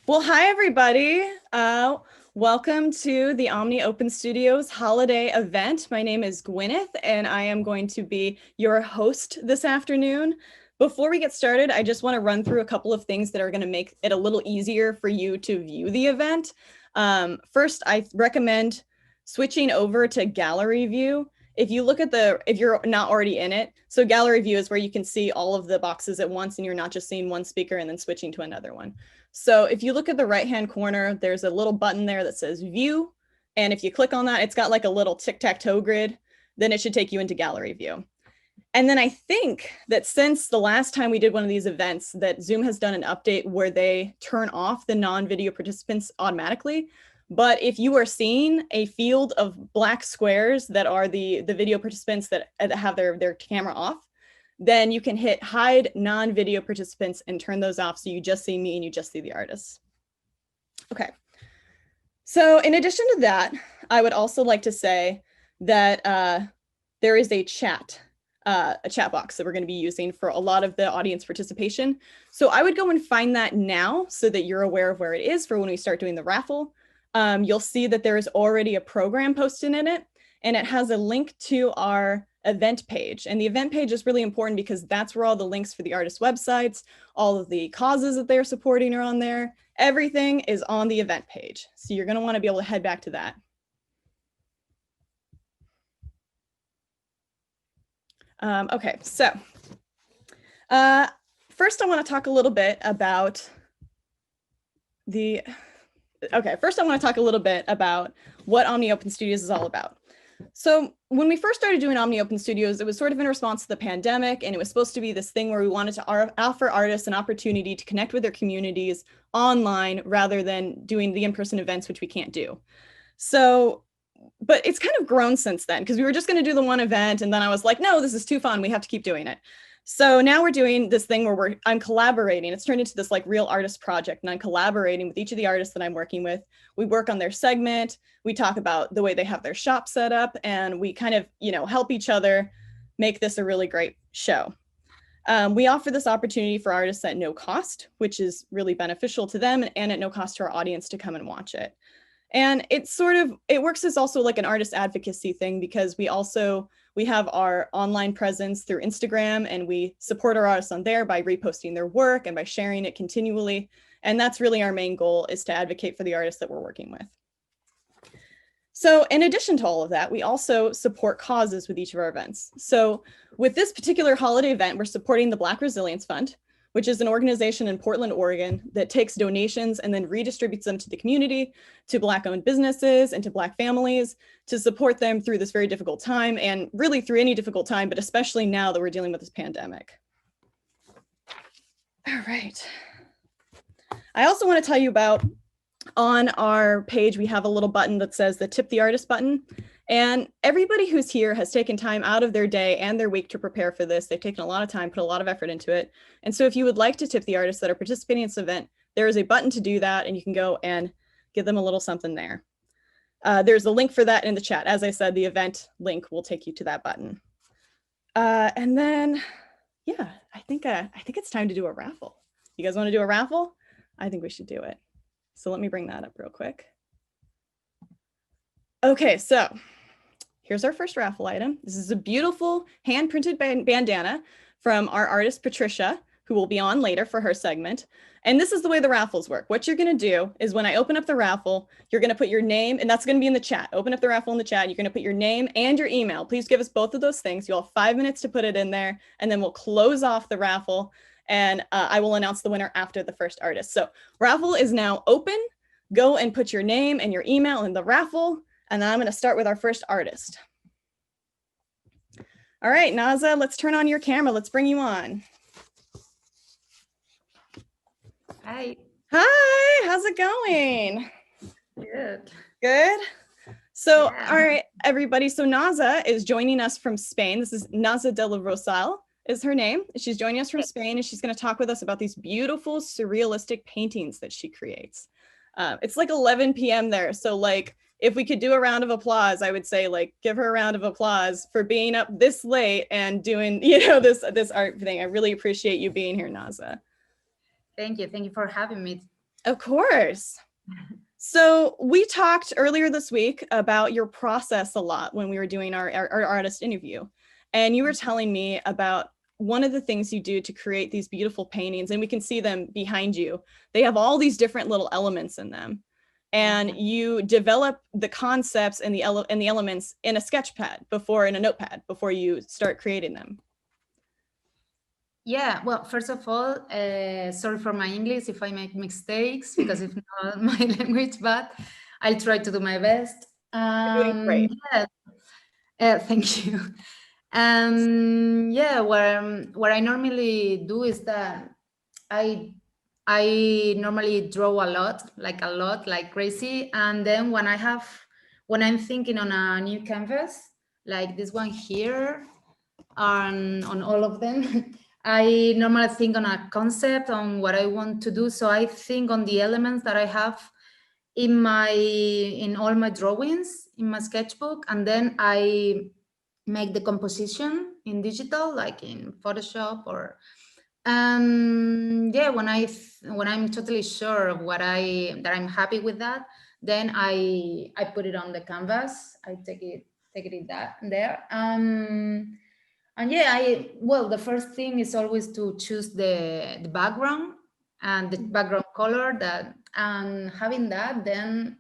Well, hi, everybody. Welcome to the Omni Open Studios holiday event. My name is Gwyneth, and I am going to be your host this afternoon. Before we get started, I just want to run through a couple of things that are going to make it a little easier for you to view the event. First, I recommend switching over to gallery view. If you look at if you're not already in it, so gallery view is where you can see all of the boxes at once and you're not just seeing one speaker and then switching to another one. So if you look at the right-hand corner, there's a little button there that says view. And if you click on that, it's got like a little tic-tac-toe grid, then it should take you into gallery view. And then I think that since the last time we did one of these events, that Zoom has done an update where they turn off the non-video participants automatically. But if you are seeing a field of black squares that are the video participants that have their camera off, then you can hit hide non-video participants and turn those off so you just see me and you just see the artists. Okay. So in addition to that, I would also like to say that there is a chat box that we're going to be using for a lot of the audience participation. So I would go and find that now so that you're aware of where it is for when we start doing the raffle. You'll see that there is already a program posted in it, and it has a link to our event page. And the event page is really important because that's where all the links for the artist websites, all of the causes that they're supporting are on there. Everything is on the event page. So you're going to want to be able to head back to that. Okay, so first I want to talk a little bit about what Omni Open Studios is all about. So when we first started doing Omni Open Studios, it was sort of in response to the pandemic, and it was supposed to be this thing where we wanted to offer artists an opportunity to connect with their communities online rather than doing the in-person events, which we can't do. So, but it's kind of grown since then because we were just going to do the one event, and then I was like, no, this is too fun. We have to keep doing it. So now we're doing this thing where I'm collaborating. It's turned into this like real artist project, and I'm collaborating with each of the artists that I'm working with. We work on their segment. We talk about the way they have their shop set up, and we kind of, help each other make this a really great show. We offer this opportunity for artists at no cost, which is really beneficial to them and at no cost to our audience to come and watch it. And it works as also like an artist advocacy thing because we have our online presence through Instagram, and we support our artists on there by reposting their work and by sharing it continually. And that's really our main goal, is to advocate for the artists that we're working with. So in addition to all of that, we also support causes with each of our events. So with this particular holiday event, we're supporting the Black Resilience Fund, which is an organization in Portland, Oregon, that takes donations and then redistributes them to the community, to Black-owned businesses and to Black families to support them through this very difficult time, and really through any difficult time, but especially now that we're dealing with this pandemic. All right. I also want to tell you about, on our page, we have a little button that says the Tip the Artist button. And everybody who's here has taken time out of their day and their week to prepare for this. They've taken a lot of time, put a lot of effort into it. And so if you would like to tip the artists that are participating in this event, there is a button to do that, and you can go and give them a little something there. There's a link for that in the chat. As I said, the event link will take you to that button. And then, yeah, I think it's time to do a raffle. You guys want to do a raffle? I think we should do it. So let me bring that up real quick. Okay, so here's our first raffle item. This is a beautiful hand-printed bandana from our artist, Patricia, who will be on later for her segment. And this is the way the raffles work. What you're going to do is when I open up the raffle, you're going to put your name, and that's going to be in the chat. Open up the raffle in the chat. You're going to put your name and your email. Please give us both of those things. You'll have 5 minutes to put it in there, and then we'll close off the raffle, and I will announce the winner after the first artist. So raffle is now open. Go and put your name and your email in the raffle, and then I'm going to start with our first artist. All right, Naza, let's turn on your camera. Let's bring you on. Hi. Hi, how's it going? Good. Good. So, yeah. All right, everybody. So Naza is joining us from Spain. This is Naza de la Rosal is her name. She's joining us from Spain, and she's going to talk with us about these beautiful surrealistic paintings that she creates. It's like 11 p.m. there. So like, if we could do a round of applause, I would say like, give her a round of applause for being up this late and doing, this art thing. I really appreciate you being here, Naza. Thank you. Thank you for having me. Of course. So we talked earlier this week about your process a lot when we were doing our artist interview. And you were telling me about one of the things you do to create these beautiful paintings, and we can see them behind you. They have all these different little elements in them. And Yeah. you develop the concepts and the elements in a sketch pad in a notepad before you start creating them. Yeah, well, first of all, sorry for my English if I make mistakes, because if not my language, but I'll try to do my best. You're doing great. Yeah, thank you. Yeah, what I normally do is that I I normally draw a lot, like crazy. And then when I'm thinking on a new canvas, like this one here, on all of them, I normally think on a concept on what I want to do. So I think on the elements that I have in all my drawings in my sketchbook, and then I make the composition in digital, like in Photoshop or yeah, when I'm totally sure of that I'm happy with that, then I put it on the canvas. I take it in that there. And yeah, I well, the first thing is always to choose the background and the background color, that and having that, then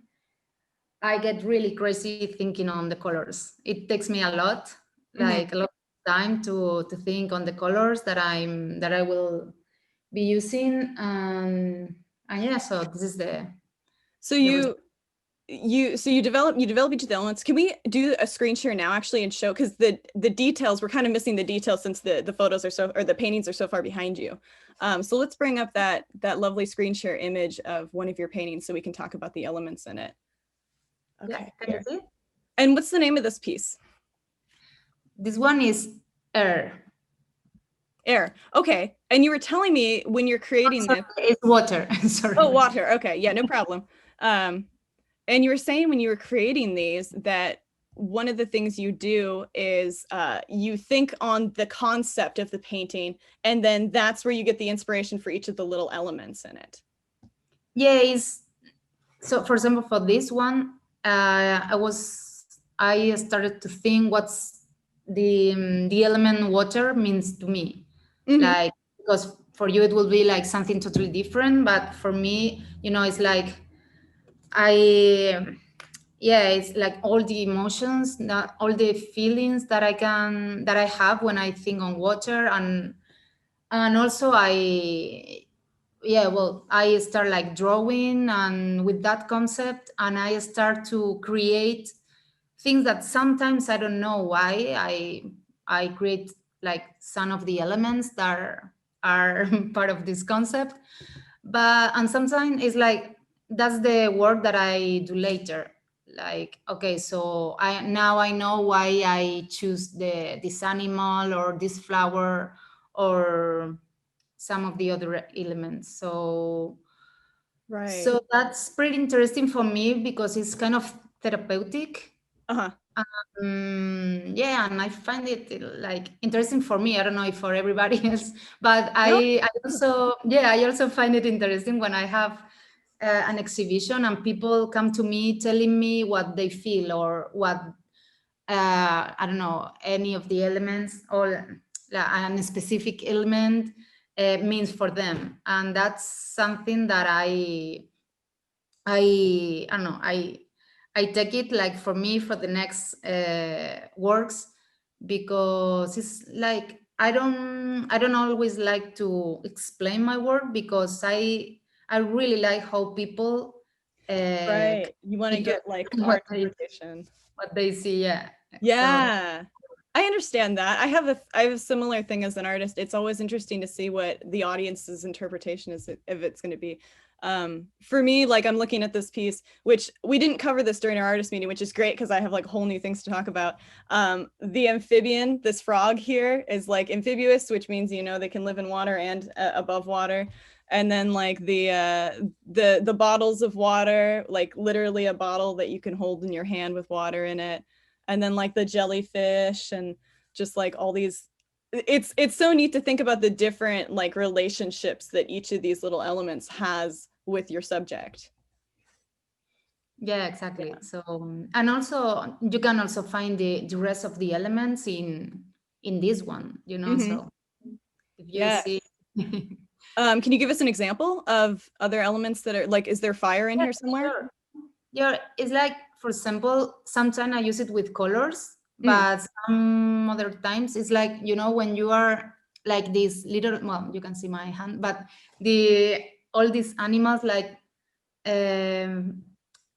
I get really crazy thinking on the colors. It takes me a lot, Mhm. like a lot of time to think on the colors that I will be using. And yeah, so this is So the result. you develop each of the elements. Can we do a screen share now actually and show, because the details, we're kind of missing the details since the photos are so, or the paintings are so far behind you. So let's bring up that lovely screen share image of one of your paintings so we can talk about the elements in it. Yeah, Okay, can you here. see? And what's the name of this piece? This one is air. Air. Okay. And you were telling me when you're creating Sorry, this. it's water. Oh, Sorry. water. Okay. Yeah, no problem. Um, and you were saying when you were creating these that one of the things you do is you think on the concept of the painting, and then that's where you get the inspiration for each of the little elements in it. Yeah, it's so. For example, for this one, I started to think what's the element water means to me, Mm-hmm. like, because for you it will be like something totally different, but for me, it's like I yeah, it's like all the emotions, all the feelings that I have when I think on water. And also I start like drawing and with that concept, and I start to create things that sometimes I don't know why I create, like some of the elements that are part of this concept. But and sometimes it's like that's the work that I do later. Like, okay, so I know why I choose this animal or this flower or some of the other elements. Right. So that's pretty interesting for me because it's kind of therapeutic. Uh-huh. Yeah, and I find it like interesting for me. I don't know if for everybody else, but No. I also find it interesting when I have an exhibition and people come to me telling me what they feel or what I don't know, any of the elements or a specific element means for them, and that's something that I don't know. I take it like for me for the next works, because it's like I don't always like to explain my work, because I really like how people Right. You want to get like interpret our interpretation. what they see. Yeah. So Yeah. I understand that. I have a similar thing as an artist. It's always interesting to see what the audience's interpretation is if it's going to be. For me, like I'm looking at this piece, which we didn't cover this during our artist meeting, which is great because I have like whole new things to talk about. The amphibian, this frog here is like amphibious, which means they can live in water and above water. And then like the bottles of water, like literally a bottle that you can hold in your hand with water in it, and then like the jellyfish and just like all these. It's so neat to think about the different like relationships that each of these little elements has with your subject. Yeah, exactly. So and also you can also find the rest of the elements in this one, you know. Mm-hmm. So if you Yes. see Can you give us an example of other elements that are like, is there fire in yeah, here somewhere? sure. Yeah, it's like, for example, sometimes I use it with colors, Mm, but some other times it's like, you know, when you are like this little, well, you can see my hand, but the all these animals like um,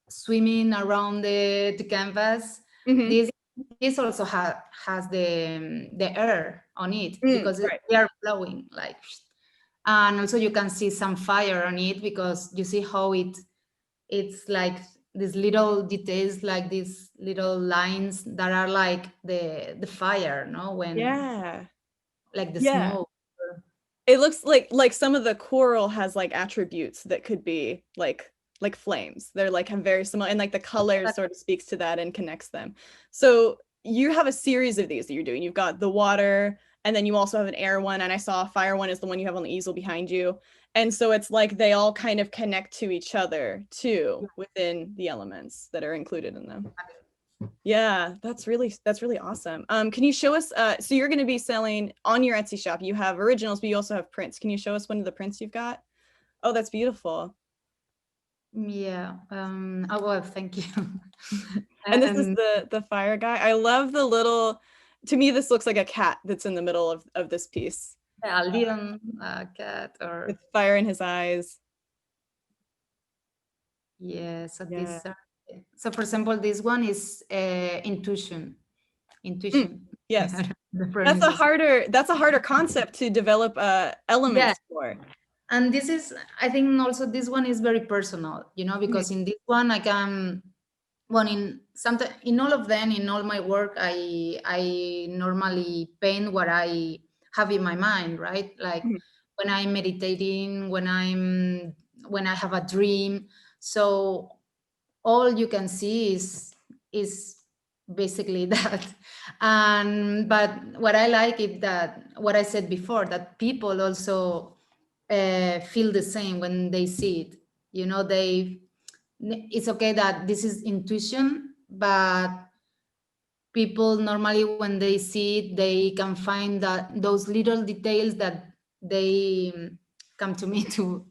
swimming around the canvas. mm-hmm. This also has the air on it Mm, because right. they are flowing like, and also you can see some fire on it because you see how it's like these little details, like these little lines that are like the fire, no, when Yeah. like the Yeah. smoke. It looks like some of the coral has like attributes that could be like flames. They're like have very similar, and like the colors sort of speaks to that and connects them. So you have a series of these that you're doing. You've got the water, and then you also have an air one, and I saw a fire one is the one you have on the easel behind you. And so it's like they all kind of connect to each other too within the elements that are included in them. Yeah, that's really awesome. Can you show us, so you're going to be selling on your Etsy shop, you have originals, but you also have prints. Can you show us one of the prints you've got? Oh, that's beautiful. Yeah. Oh, well, thank you. And this is And the fire guy. I love the little, to me, this looks like a cat that's in the middle of this piece a little cat or with fire in his eyes. yeah. So Yeah. this so for example, this one is Mm, intuition. yes. The That's a pronunciation. harder, that's a harder concept to develop Yeah. elements for. And this is, I think also this one is very personal, you know, Mhm, because in this one I can, well, in sometimes in all of them, in all my work, I normally paint what I have in my mind, right? Like mhm, when I'm meditating, when I have a dream. So all you can see is basically that. And but what I like is that what I said before, that people also feel the same when they see it. You know, it's okay that this is intuition, but people normally when they see it, they can find that those little details that they come to me to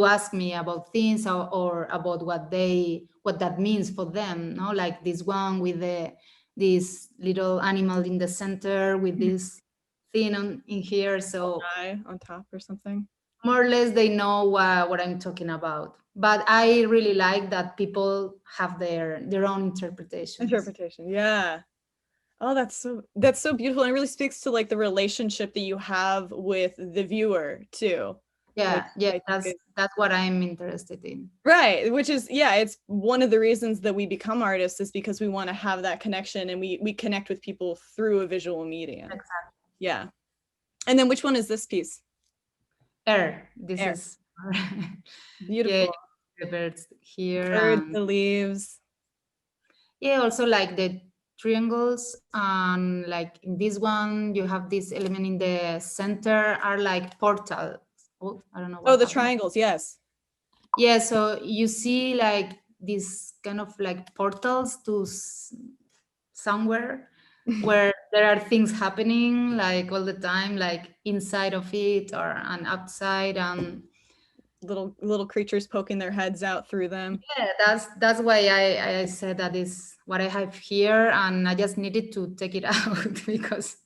ask me about things, or about what that means for them, no, like this one with this little animal in the center with mhm. this thing in here. So Eye on top or something. more or less they know what I'm talking about. But I really like that people have their own interpretations. Interpretation. Yeah. Oh, that's so beautiful. And it really speaks to like the relationship that you have with the viewer too, which Yeah, yeah, I think is that's what I'm interested in. right, which is yeah, it's one of the reasons that we become artists is because we want to have that connection and we connect with people through a visual medium. Exactly. Yeah. And then which one is this piece? Air. This Air. is yeah, Beautiful. the birds here, Birds, and the leaves. yeah, also like the triangles, and like in this one you have this element in the center are like portals. Oh, I don't know Oh, what the happened. triangles, yes. Yeah, so you see like these kind of like portals to somewhere where there are things happening like all the time, like inside of it or and outside. And Little creatures poking their heads out through them. yeah, that's why I said that is what I have here, and I just needed to take it out because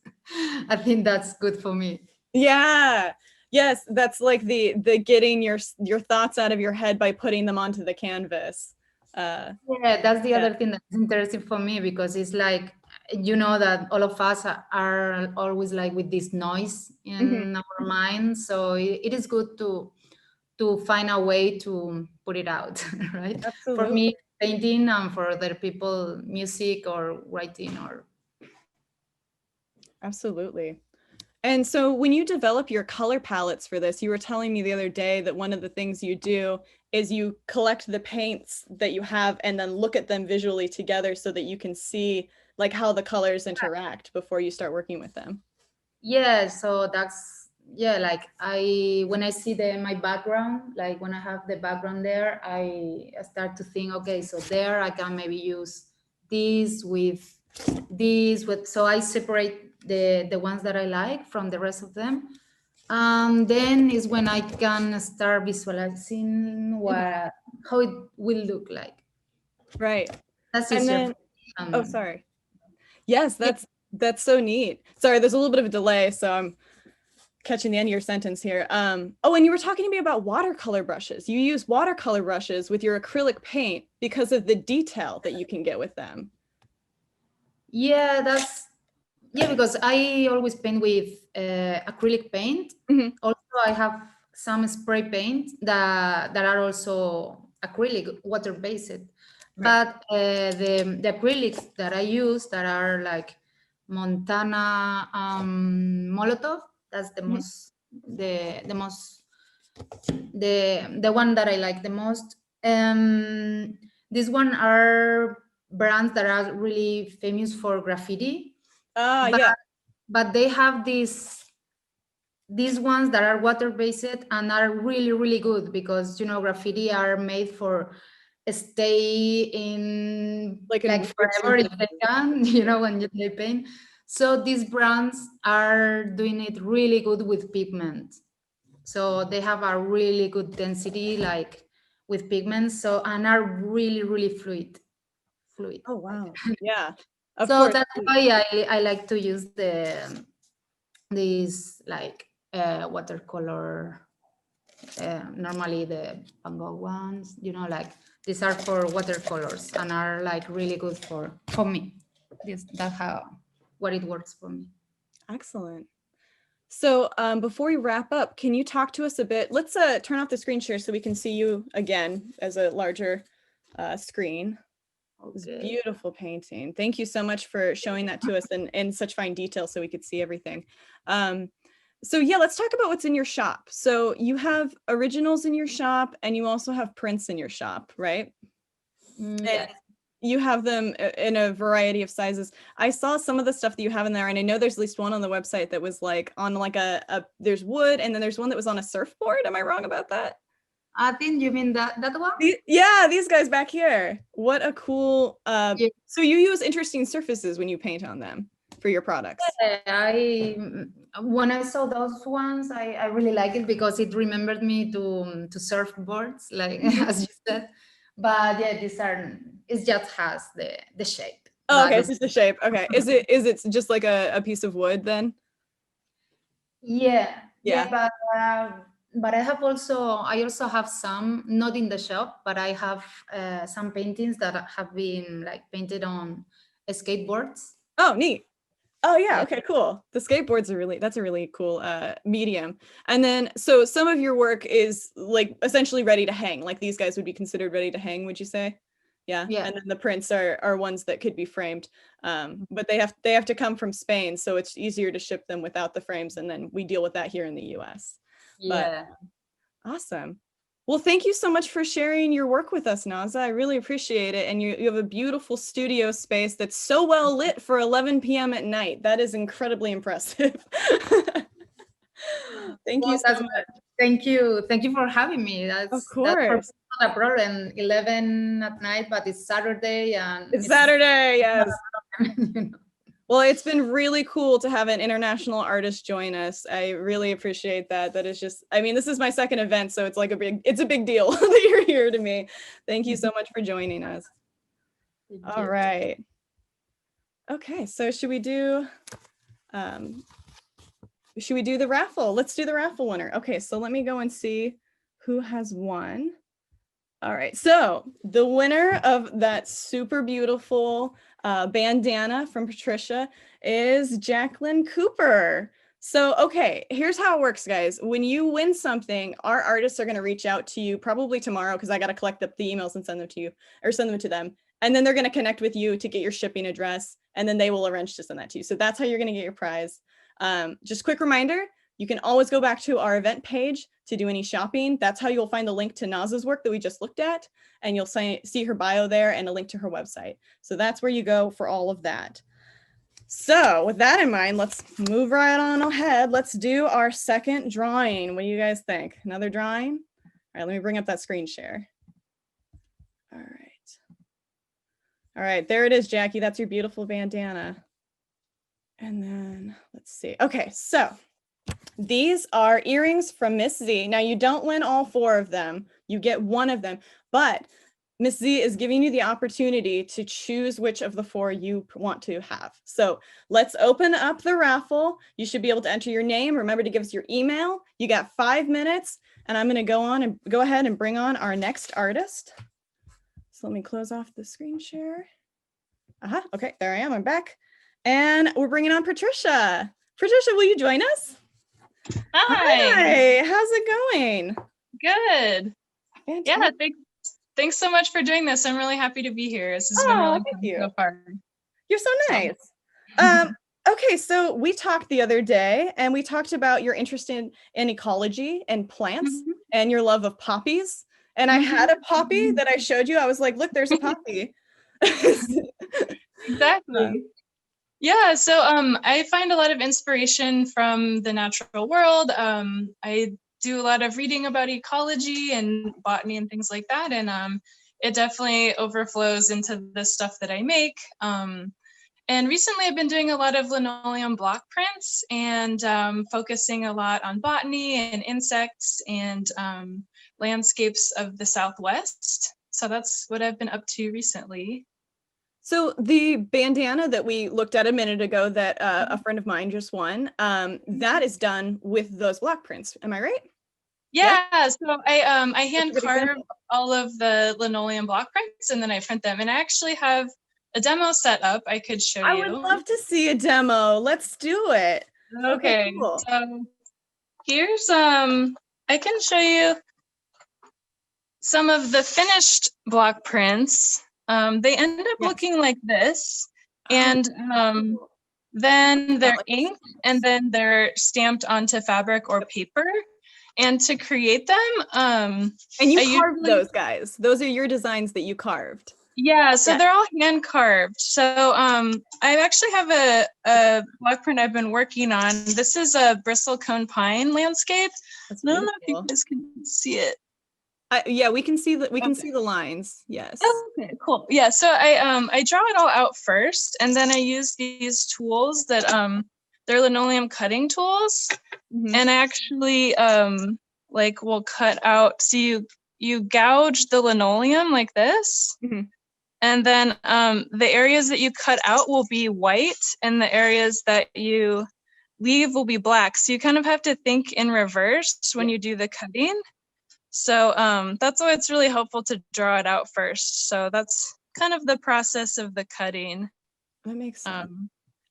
I think that's good for me. Yeah. Yes, that's like the getting your thoughts out of your head by putting them onto the canvas. Uh Yeah, that's the yeah. other thing that's interesting for me because it's like, you know, that all of us are always like with this noise Mhm. in our minds. So it is good to find a way to put it out, right? For Absolutely. me, painting, and for other people, music or writing or Absolutely. And so when you develop your color palettes for this, you were telling me the other day that one of the things you do is you collect the paints that you have and then look at them visually together so that you can see like how the colors interact before you start working with them. yeah. So yeah, like when I see my background, like when I have the background there, I start to think, okay, so there I can maybe use this with this with, so I separate the ones that I like from the rest of them. Then is when I can start visualizing Mhm. how it will look like. Right. That's And easier for then, me. oh, sorry. Yes, Yeah, that's so neat. Sorry, there's a little bit of a delay, so I'm catching the end of your sentence here. Oh, and you were talking to me about watercolor brushes. You use watercolor brushes with your acrylic paint because of the detail that you can get with them. yeah, yeah, because I always paint with acrylic paint. Mhm. Also, I have some spray paint that are also acrylic, water based. Right. But the acrylics that I use that are like Montana Molotov. That's Mhm. the most the one that I like the most. This one are brands that are really famous for graffiti, Ah, but yeah, they have these ones that are water based and are really really good because graffiti are made for stay in like in like weird forever if they surfaces. can Yeah. when they paint. So these brands are doing it really good with pigment, so they have a really good density like with pigments, so and are really really fluid Oh, like. wow. Yeah, of So course. that's why I like to use these like watercolor, normally the Van Gogh ones, like these are for watercolors and are like really good for me. That's how what it works for me. Excellent. So before we wrap up, can you talk to us a bit? Let's turn off the screen share so we can see you again as a larger screen. This Okay. beautiful painting. Thank you so much for showing that to us in such fine detail so we could see everything. Um, so yeah, let's talk about what's in your shop. So you have originals in your shop and you also have prints in your shop, right? And Yes. you have them in a variety of sizes. I saw some of the stuff that you have in there, and I know there's at least one on the website that was like on like there's wood, and then there's one that was on a surfboard. Am I wrong about that? I think you mean that one. Yeah, these guys back here. What a cool Yeah. so you use interesting surfaces when you paint on them for your products. When I saw those ones, I really like it because it remembered me to surfboards, like Mhm. as you said. But yeah, it just has the shape. Oh, But okay, it's just a shape. Okay. Is it just like a piece of wood then? yeah, Yeah. but I also have some not in the shop, but I have some paintings that have been like painted on skateboards. Oh, neat. Oh yeah, Yeah, okay, cool. The skateboard's that's a really cool medium. And then so some of your work is like essentially ready to hang. Like these guys would be considered ready to hang, would you say? Yeah. yeah, And then the prints are ones that could be framed. But they have to come from Spain, so it's easier to ship them without the frames, and then we deal with that here in the US. But yeah. awesome. Well, thank you so much for sharing your work with us, Naza. I really appreciate it. And you have a beautiful studio space that's so well lit for 11 p.m. at night. That is incredibly impressive. Thank you Well, so that's much. thank you for having me. Of That's for me course. not a problem. 11 at night, but it's Saturday and It's it's Saturday, not yes. a problem, you know. Well, it's been really cool to have an international artist join us. I really appreciate that. That is just, I mean, this is my second event, so it's like it's a big deal that you're here to me. Thank you so much for joining us. Thank All you. right. Okay, so um, should we do the raffle? Let's do the raffle winner. Okay, so let me go and see who has won. All right, so the winner of that super beautiful bandana from Patricia is Jacqueline Cooper. So, okay, here's how it works, guys. When you win something, our artists are going to reach out to you probably tomorrow because I got to collect up the emails and send them to you or send them to them. And then they're going to connect with you to get your shipping address, and then they will arrange to send that to you. So that's how you're going to get your prize. Just quick reminder, you can always go back to our event page to do any shopping. That's how you'll find the link to Naz's work that we just looked at, and you'll see her bio there and a link to her website. So that's where you go for all of that. So with that in mind, let's move right on ahead. Let's do our second drawing. What do you guys think? Another drawing? All right, let me bring up that screen share. All right. All right, there it is, Jackie. That's your beautiful bandana. And then let's see. Okay, so these are earrings from Miss Z. Now you don't win all 4 of them. You get one of them, but Miss Z is giving you the opportunity to choose which of the 4 you want to have. So let's open up the raffle. You should be able to enter your name. Remember to give us your email. You got 5 minutes, and I'm going to go ahead and bring on our next artist. So let me close off the screen share. Okay, there I am. I'm back. And we're bringing on Patricia. Patricia, will you join us? Hi. How's it going? Good. Fantastic. Yeah, thanks so much for doing this. I'm really happy to be here. This has been really fun so far. You're so nice. Okay, so we talked the other day and we talked about your interest in ecology and plants and your love of poppies. And I had a poppy that I showed you. I was like, look, there's a poppy. Exactly. Yeah, so I find a lot of inspiration from the natural world. I do a lot of reading about ecology and botany and things like that, and it definitely overflows into the stuff that I make. And recently I've been doing a lot of linoleum block prints and focusing a lot on botany and insects and landscapes of the Southwest. So that's what I've been up to recently. So the bandana that we looked at a minute ago that a friend of mine just won, that is done with those block prints. Am I right? Yeah, so I hand carve all of the linoleum block prints and then I print them. And I actually have a demo set up I could show you. I would love to see a demo. Let's do it. Okay, cool. So here's I can show you some of the finished block prints. They end up looking like this, and then they're inked and then they're stamped onto fabric or paper. And to create them, and you carved those guys. Those are your designs that you carved. Yeah, so they're all hand carved. So I actually have a block print I've been working on. This is a bristlecone pine landscape. I don't know if you guys can see it. Yeah, we can see that. We can see the lines. Yes. Okay, cool. Yeah, so I draw it all out first, and then I use these tools that they're linoleum cutting tools, and I actually like will cut out. So you gouge the linoleum like this, and then the areas that you cut out will be white, and the areas that you leave will be black. So you kind of have to think in reverse when you do the cutting. So that's why it's really helpful to draw it out first. So that's kind of the process of the cutting. That makes sense.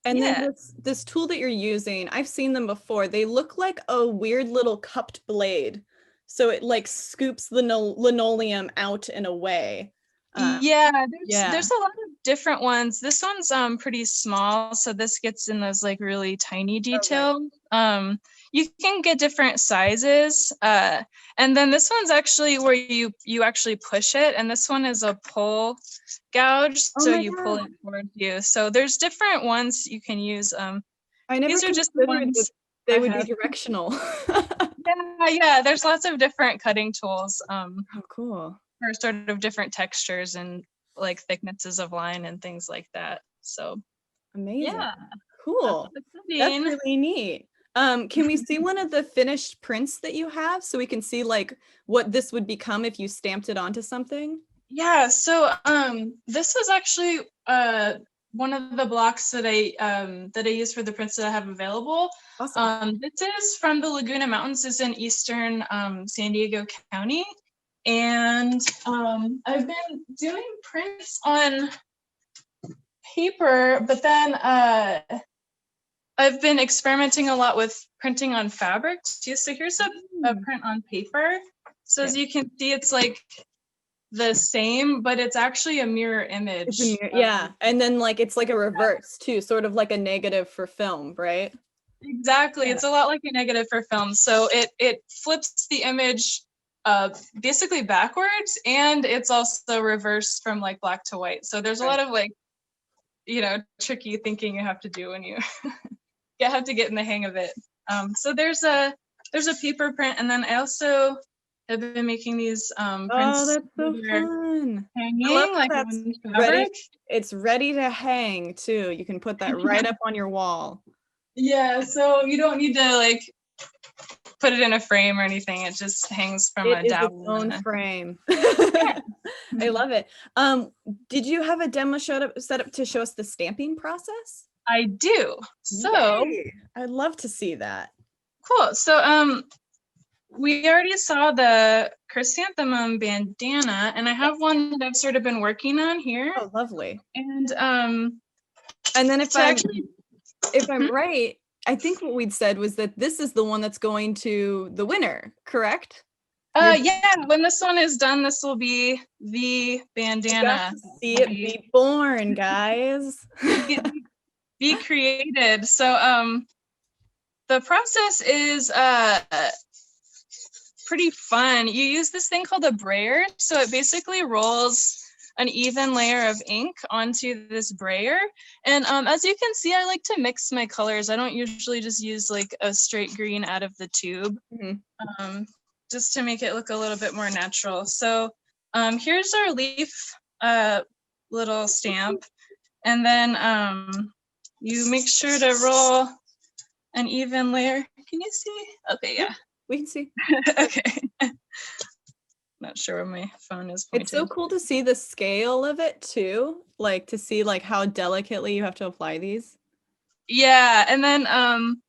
And then this tool that you're using, I've seen them before. They look like a weird little cupped blade. So it like scoops the linoleum out in a way. There's a lot of different ones. This one's pretty small, so this gets in those like really tiny details. You can get different sizes, and then this one's actually where you actually push it, and this one is a pull gouge, so you pull it towards you. So there's different ones you can use. I never these are just the ones they would be directional. yeah, there's lots of different cutting tools. Oh, cool. For sort of different textures and like thicknesses of line and things like that. So amazing. Yeah, cool. That's really neat. Can we see one of the finished prints that you have so we can see like what this would become if you stamped it onto something? Yeah, so this is actually one of the blocks that I use for the prints that I have available. Awesome. This is from the Laguna Mountains. It's in eastern San Diego County. And I've been doing prints on paper, but then I've been experimenting a lot with printing on fabric too. So here's a print on paper. So as you can see, it's like the same, but it's actually a mirror image. Yeah, and then like it's like a reverse too, sort of like a negative for film, right? Exactly. It's a lot like a negative for film. So it flips the image basically backwards, and it's also reversed from like black to white. So there's a lot of like tricky thinking you have to do when you have to get in the hang of it. So there's a paper print, and then I also have been making these Oh, prints that's so that are fun. hanging, I love like that's on ready. fabric. It's ready to hang too. You can put that right up on your wall. Yeah, so you don't need to like put it in a frame or anything. It just hangs from It a is its dowel. own frame. I love it. Did you have a demo set up to show us the stamping process? I do. So Yay. I'd love to see that. cool. So we already saw the chrysanthemum bandana, and I have one that I've sort of been working on here. Oh, lovely. And then if so I'm right, I think what we'd said was that this is the one that's going to the winner, correct? yeah, when this one is done, this will be the bandana. See it be born, guys. Be created. So the process is pretty fun. You use this thing called a brayer. So it basically rolls an even layer of ink onto this brayer. And as you can see, I like to mix my colors. I don't usually just use like a straight green out of the tube, just to make it look a little bit more natural. So here's our leaf little stamp. And then you make sure to roll an even layer. Can you see? Okay, yeah. We can see. Okay. Not sure where my phone is pointed. It's so cool to see the scale of it too, like to see like how delicately you have to apply these. Yeah, and then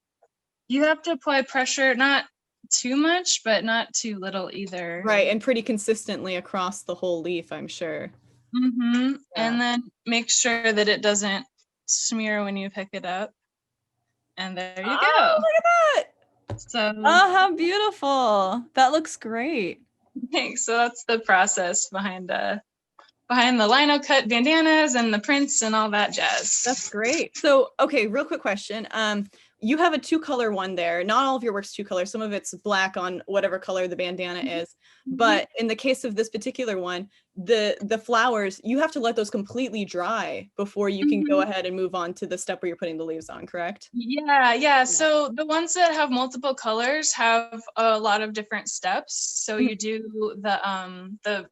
you have to apply pressure, not too much, but not too little either. Right, and pretty consistently across the whole leaf, I'm sure. Yeah. And then make sure that it doesn't smear when you pick it up. And there you go. Oh, look at that. So oh, how beautiful. That looks great. Thanks. So that's the process behind the lino cut bandanas and the prints and all that jazz. That's great. So, okay, real quick question. You have a 2-color one there. Not all of your work's 2 colors. Some of it's black on whatever color the bandana is. But in the case of this particular one, the flowers, you have to let those completely dry before you can go ahead and move on to the step where you're putting the leaves on, correct? Yeah. So the ones that have multiple colors have a lot of different steps. So you do the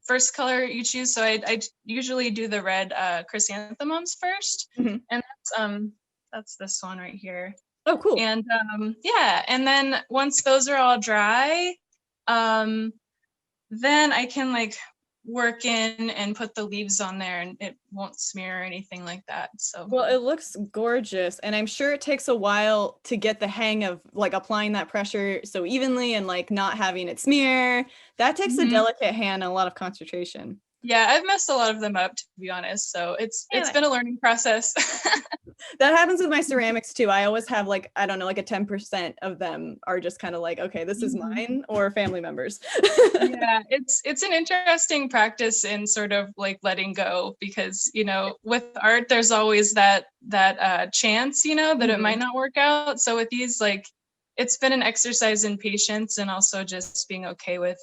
first color you choose. So I usually do the red chrysanthemums first, and that's this one right here. Oh, cool. And yeah, and then once those are all dry, then I can like work in and put the leaves on there, and it won't smear or anything like that. So well, it looks gorgeous, and I'm sure it takes a while to get the hang of like applying that pressure so evenly and like not having it smear. That takes a delicate hand and a lot of concentration. Yeah, I've messed a lot of them up, to be honest. So it's been a learning process. That happens with my ceramics too. I always have like, I don't know, like a 10% of them are just kind of like, okay, this is mine or family members. Yeah, it's an interesting practice in sort of like letting go, because, with art, there's always that chance, that it might not work out. So with these, like, it's been an exercise in patience, and also just being okay with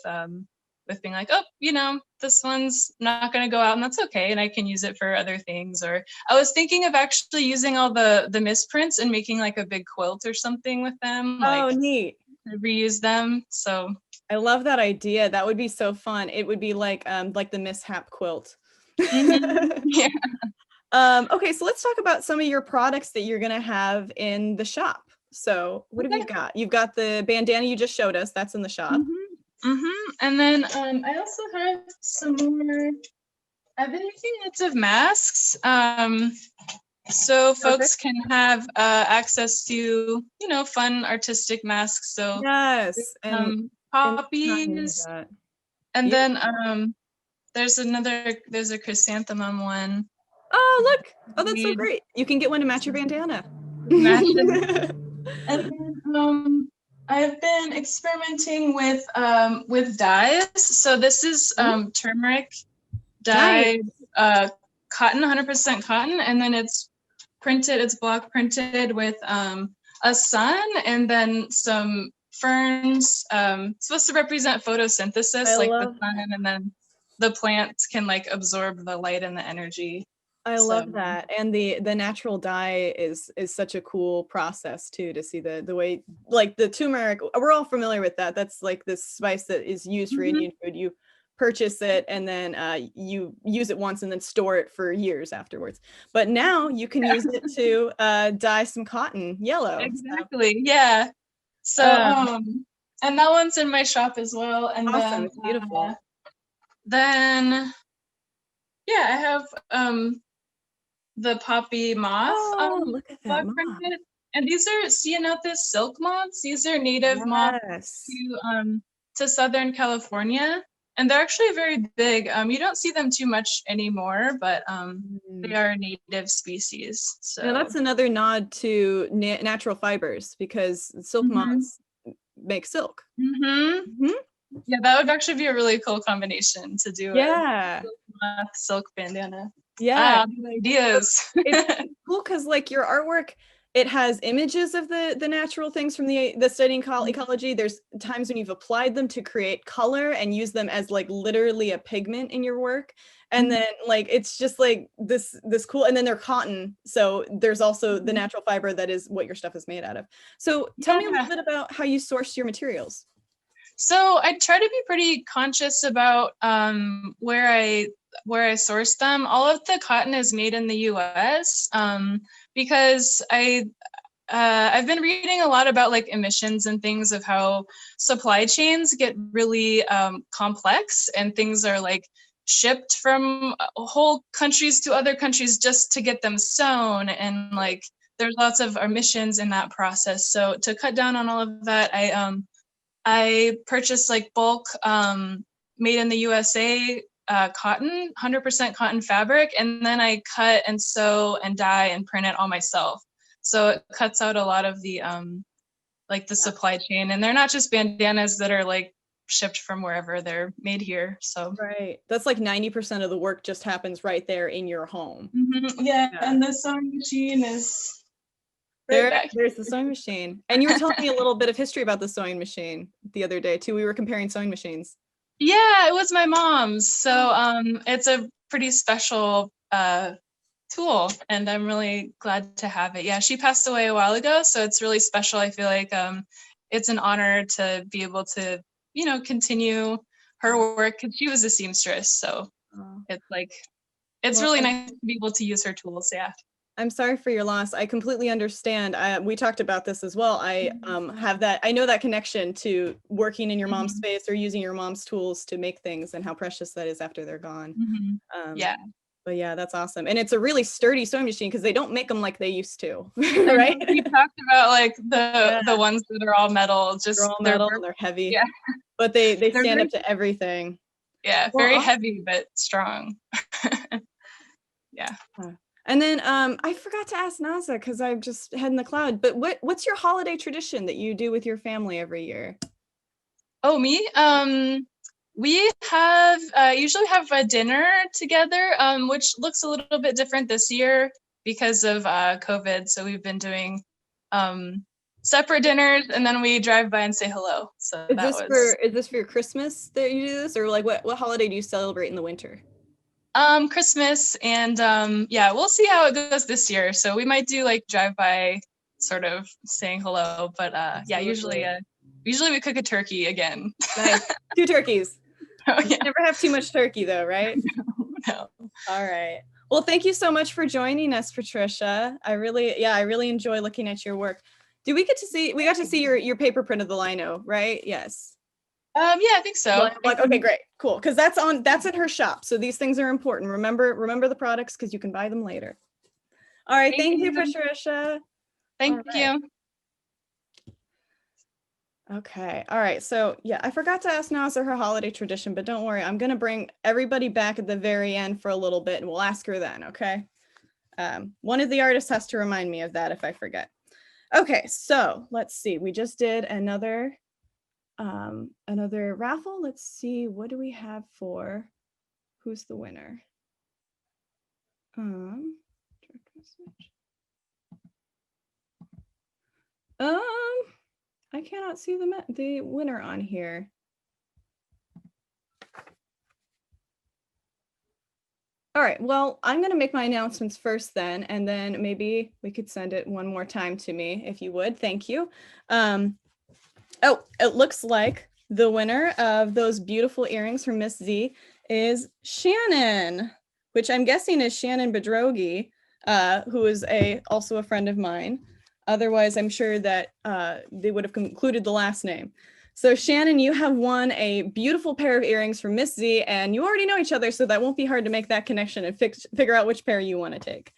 being like, oh, this one's not going to go out, and that's okay, and I can use it for other things. Or I was thinking of actually using all the misprints and making like a big quilt or something with them. Oh, neat. Reuse them. So I love that idea. That would be so fun. It would be like the mishap quilt. Yeah. Okay, so let's talk about some of your products that you're gonna have in the shop. So what have you got? You've got the bandana you just showed us. That's in the shop. And then I also have some more. I've been making lots of masks, so folks can have access to fun artistic masks. So yes, and poppies, and then there's a chrysanthemum one. Oh, look! Oh, that's so great. You can get one to match your bandana. And then I've been experimenting with dyes. So this is turmeric dyed cotton, 100% cotton, and then it's block printed with a sun and then some ferns, supposed to represent photosynthesis, like the sun, and then the plants can like absorb the light and the energy. I So love that. And the natural dye is such a cool process too, to see the way, like the turmeric, we're all familiar with that. That's like this spice that is used for mhm. Indian food. You purchase it and then you use it once and then store it for years afterwards. But now you can use it to dye some cotton yellow. Exactly. Yeah. So Um, and that one's in my shop as well. And awesome. It's beautiful. then yeah, I have the poppy moth Oh, look at that block moth. printed. And these are Ceanothus silk moths. These are native moths Yes. to Southern California. And they're actually very big. You don't see them too much anymore, but they are a native species. So Now that's another nod to natural fibers, because silk moths make silk. Yeah, that would actually be a really cool combination to do Yeah. a silk bandana. Yeah. Good ideas. It's cool because like your artwork, it has images of the natural things from the studying ecology. There's times when you've applied them to create color and use them as like literally a pigment in your work. And then like it's just like this cool, and then they're cotton. So there's also the natural fiber that is what your stuff is made out of. So tell me a little bit about how you source your materials. So I try to be pretty conscious about where I source them. All of the cotton is made in the U.S. Because I've been reading a lot about like emissions and things, of how supply chains get really complex, and things are like shipped from whole countries to other countries just to get them sewn, and like there's lots of emissions in that process. So to cut down on all of that, I purchased like bulk made in the USA cotton, 100% cotton fabric, and then I cut and sew and dye and print it all myself. So it cuts out a lot of the like the supply chain, and they're not just bandanas that are like shipped from wherever, they're made here. So right, that's like 90% of the work just happens right there in your home. Yeah, and the sewing machine is There's the sewing machine. And you were telling me a little bit of history about the sewing machine the other day too. We were comparing sewing machines. Yeah, it was my mom's. So it's a pretty special tool, and I'm really glad to have it. Yeah, she passed away a while ago, so it's really special. I feel like it's an honor to be able to, continue her work, because she was a seamstress. So it's like, it's really nice to be able to use her tools. Yeah. I'm sorry for your loss. I completely understand. We talked about this as well. I I know that connection to working in your mom's space or using your mom's tools to make things, and how precious that is after they're gone. Yeah. But yeah, that's awesome. And it's a really sturdy sewing machine, because they don't make them like they used to, right? We talked about like the ones that are all metal, just they're all metal and they're heavy. Yeah. But they stand up to everything. Yeah, very heavy but strong. Yeah. And then I forgot to ask Naza, because I'm just head in the cloud, but what's your holiday tradition that you do with your family every year? Oh, me? We usually have a dinner together, which looks a little bit different this year because of COVID. So we've been doing separate dinners, and then we drive by and say hello. So is this for your Christmas that you do this, or like what holiday do you celebrate in the winter? Christmas, and yeah, we'll see how it goes this year. So we might do like drive by, sort of saying hello, but yeah, usually we cook a turkey again. Nice. 2 turkeys. Oh, yeah. Never have too much turkey though, right? No. All right. Well, thank you so much for joining us, Patricia. I really enjoy looking at your work. We got to see your paper print of the lino, right? Yes. Yeah, I think so. Okay, great. Cool. Because that's in her shop. So these things are important. Remember the products, because you can buy them later. All right. Thank you, Patricia. Thank you. Okay. All right. So yeah, I forgot to ask Naza her holiday tradition, but don't worry. I'm going to bring everybody back at the very end for a little bit, and we'll ask her then. Okay. One of the artists has to remind me of that if I forget. Okay. So let's see. We just did another raffle. Let's see. What do we have for who's the winner? Direct message. I cannot see the winner on here. All right, well, I'm going to make my announcements first then, and then maybe we could send it one more time to me if you would. Thank you. Oh, it looks like the winner of those beautiful earrings from Miss Z is Shannon, which I'm guessing is Shannon Bedrogi, who is also a friend of mine. Otherwise, I'm sure that they would have included the last name. So Shannon, you have won a beautiful pair of earrings from Miss Z, and you already know each other, so that won't be hard to make that connection and figure out which pair you want to take.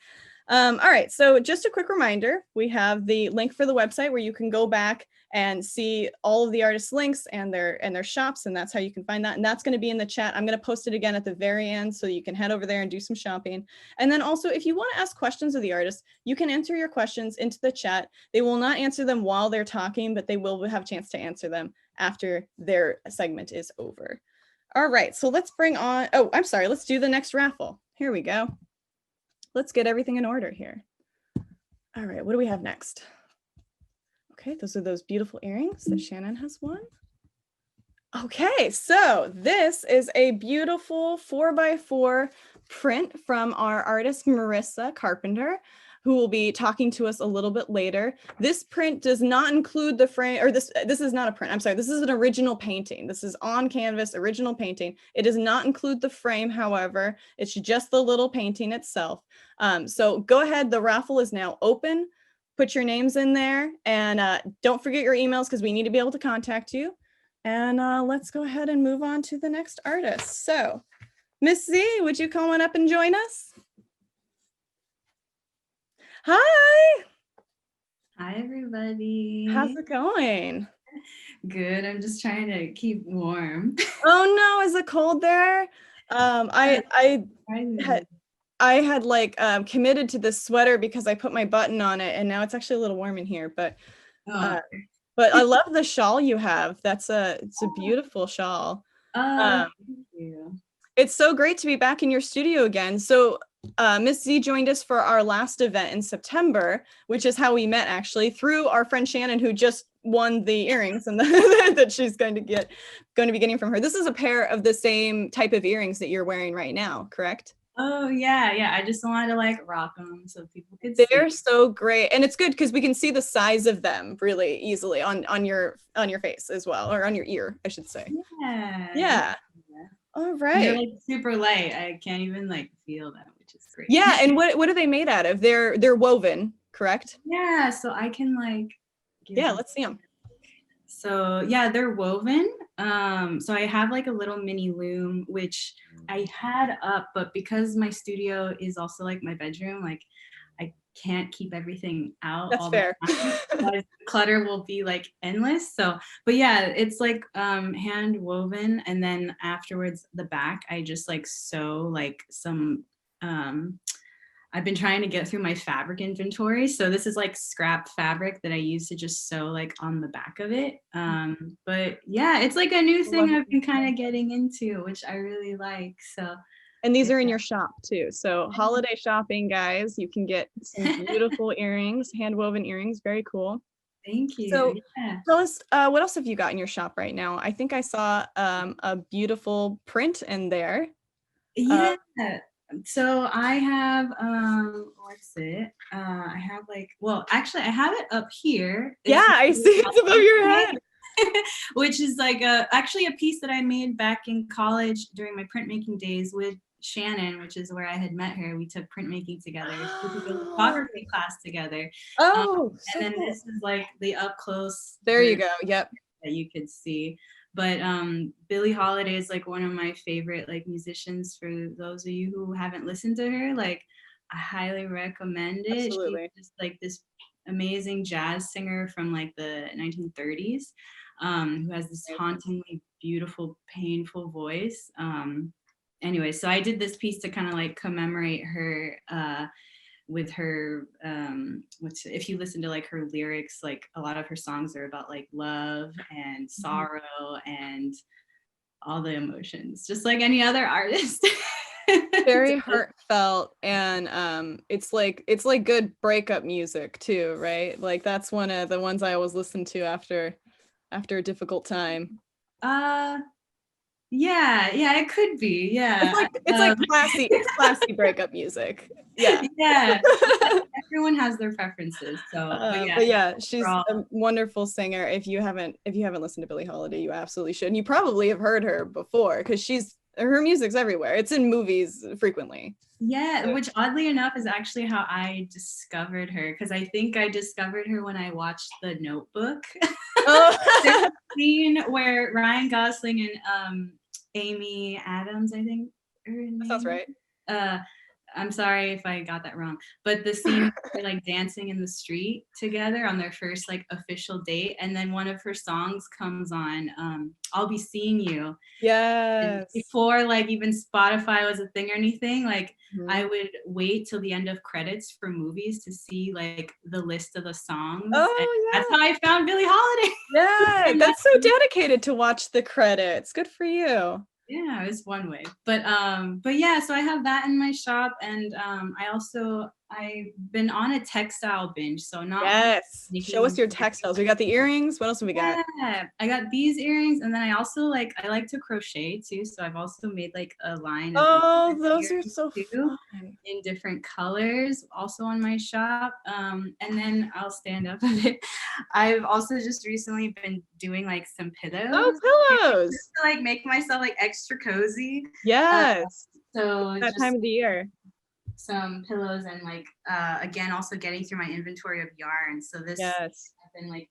All right, so just a quick reminder, we have the link for the website where you can go back and see all of the artists' links and their shops, and that's how you can find that. And that's going to be in the chat. I'm going to post it again at the very end so you can head over there and do some shopping. And then also, if you want to ask questions of the artists, you can enter your questions into the chat. They will not answer them while they're talking, but they will have a chance to answer them after their segment is over. All right, so let's bring on, oh, I'm sorry, let's do the next raffle. Here we go. Let's get everything in order here. All right, what do we have next? Okay, those are those beautiful earrings that Shannon has won. Okay, so this is a beautiful 4x4 print from our artist Marissa Carpenter, who will be talking to us a little bit later. This print does not include the frame, or this is not a print, I'm sorry, this is an original painting. This is on canvas, original painting. It does not include the frame, however, it's just the little painting itself. So go ahead, the raffle is now open. Put your names in there, and don't forget your emails because we need to be able to contact you. And let's go ahead and move on to the next artist. So Miss Z, would you come on up and join us? Hi. Hi, everybody. How's it going? Good. I'm just trying to keep warm. Oh no, is it cold there? I had like committed to this sweater because I put my button on it, and now it's actually a little warm in here. But I love the shawl you have. It's a beautiful shawl. Thank you. It's so great to be back in your studio again. So Miss Z joined us for our last event in September, which is how we met actually, through our friend Shannon, who just won the earrings and that she's going to be getting from her. This is a pair of the same type of earrings that you're wearing right now, correct? Oh yeah. I just wanted to like rock them so people could see. They're so great, and it's good because we can see the size of them really easily on your face as well, or on your ear, I should say. Yeah. All right. And they're like super light. I can't even like feel them, which is great. Yeah, and what are they made out of? They're woven, correct? Yeah, so I can like. Let's see them. So yeah, they're woven. So I have like a little mini loom, which I had up, but because my studio is also like my bedroom, like I can't keep everything out. That's fair. The clutter will be like endless. So, but yeah, it's like hand woven, and then afterwards the back, I just like sew like some. I've been trying to get through my fabric inventory. So this is like scrap fabric that I use to just sew like on the back of it. But yeah, it's like a new thing I've been kind of getting into, which I really like. So, and these are in your shop too. So holiday shopping, guys, you can get some beautiful earrings, hand woven earrings. Very cool. Thank you. So tell us, what else have you got in your shop right now? I think I saw a beautiful print in there. Yeah. So I have what's it? I have like, well, actually I have it up here. Yeah, I see it's above your head. Which is like actually a piece that I made back in college during my printmaking days with Shannon, which is where I had met her. We took printmaking together. We took a photography class together. Oh, so and then cool. this is like the up close. There you go. Yep. That you could see. But Billie Holiday is like one of my favorite like musicians. For those of you who haven't listened to her, like I highly recommend it. Absolutely. She's just like this amazing jazz singer from like the 1930s, who has this hauntingly beautiful, painful voice. Anyway, so I did this piece to kind of like commemorate her with her if you listen to like her lyrics, like a lot of her songs are about like love and sorrow and all the emotions, just like any other artist. Very heartfelt, and it's like good breakup music too, right? Like that's one of the ones I always listen to after a difficult time. Yeah, yeah, it could be. Yeah. It's like classy breakup music. Yeah. Yeah. Everyone has their preferences. So, But yeah, she's overall, a wonderful singer. If you haven't listened to Billie Holiday, you absolutely should. And you probably have heard her before because her music's everywhere. It's in movies frequently. yeah, which oddly enough is actually how I discovered her, because I think I discovered her when I watched The Notebook. Oh, There's a scene where Ryan Gosling and Amy Adams, I think her name. that sounds right. I'm sorry if I got that wrong, but the scene where they're like dancing in the street together on their first like official date, and then one of her songs comes on, I'll Be Seeing You. And Yes. before like even Spotify was a thing or anything, like Mhm. I would wait till the end of credits for movies to see like the list of the songs. Oh, And that's how I found Billie Holiday. Yeah, And that's so dedicated to watch the credits. Good for you. Yeah, it's one way. But yeah, so I have that in my shop, and I've been on a textile binge, so not Yes. making Show us your textiles. We got the earrings. What else have we got? Yeah, I got these earrings, and then I also like to crochet too, so I've also made like a line of Oh, those are earrings so too fun. in different colors, also on my shop. And then I'll stand up a bit. I've also just recently been doing like some pillows. Oh, pillows. Just to like make myself like extra cozy. Yes. So That just time of the year. some pillows, and like again also getting through my inventory of yarn. So this Yes. I've been like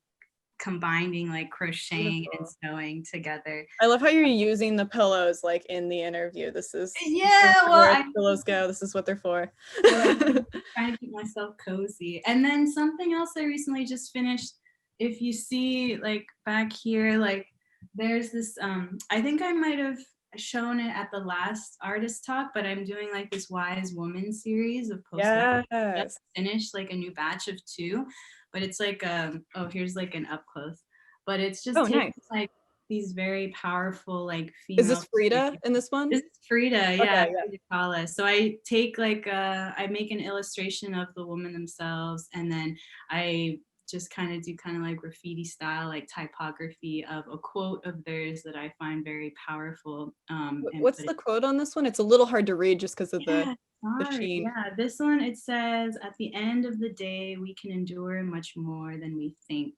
combining like crocheting Beautiful. and sewing together. I love how you're using the pillows like in the interview. This is Well, where pillows go. This is what they're for. Trying to keep myself cozy. And then something else I recently just finished, if you see like back here, like there's this I think I might have shown it at the last artist talk, but I'm doing like this wise woman series of posters. Yes. Just finished like a new batch of 2, but it's like oh, here's like an up close, but it's just taking nice. like these very powerful like female. Is this Frida in this one? This is Frida, yeah, Okay, yeah. Frida Kahlo. So I take like I make an illustration of the woman themselves, and then I just kind of do kind of like graffiti style, like typography of a quote of theirs that I find very powerful. And What's the quote on this one? It's a little hard to read just because of the sorry. sheen. Yeah, this one, it says, "At the end of the day, we can endure much more than we think."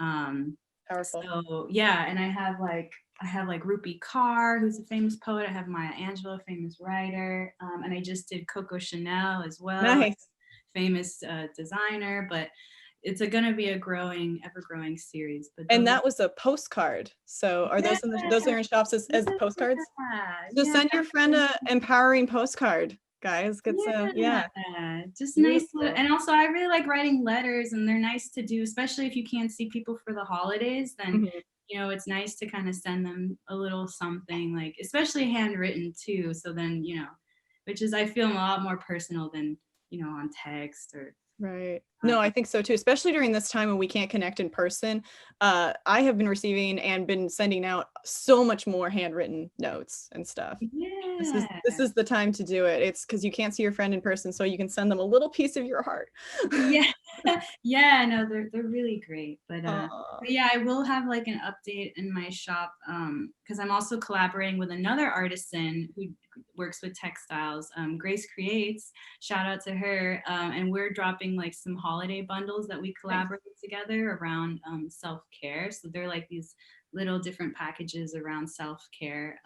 Powerful. So yeah, and I have like Rupi Kaur, who's a famous poet. I have Maya Angelou, famous writer, and I just did Coco Chanel as well, Nice. famous designer. But it's going to be a ever growing series. But And that was a postcard. So are those those are in shops as postcards? So send your friend a empowering postcard, guys. Get some, just nice. Beautiful. And also I really like writing letters, and they're nice to do, especially if you can't see people for the holidays. Then you know, it's nice to kind of send them a little something, like especially handwritten too. So then, you know, which is, I feel, a lot more personal than, you know, on text or. Right. No, I think so too, especially during this time when we can't connect in person. I have been receiving and been sending out so much more handwritten notes and stuff. Yeah. This is the time to do it. It's because you can't see your friend in person, so you can send them a little piece of your heart. Yeah. Yeah, no, they're really great. But yeah, I will have like an update in my shop, because I'm also collaborating with another artisan who works with textiles, Grace Creates, shout out to her, and we're dropping like some holiday bundles that we collaborated together around self-care. So they're like these little different packages around self-care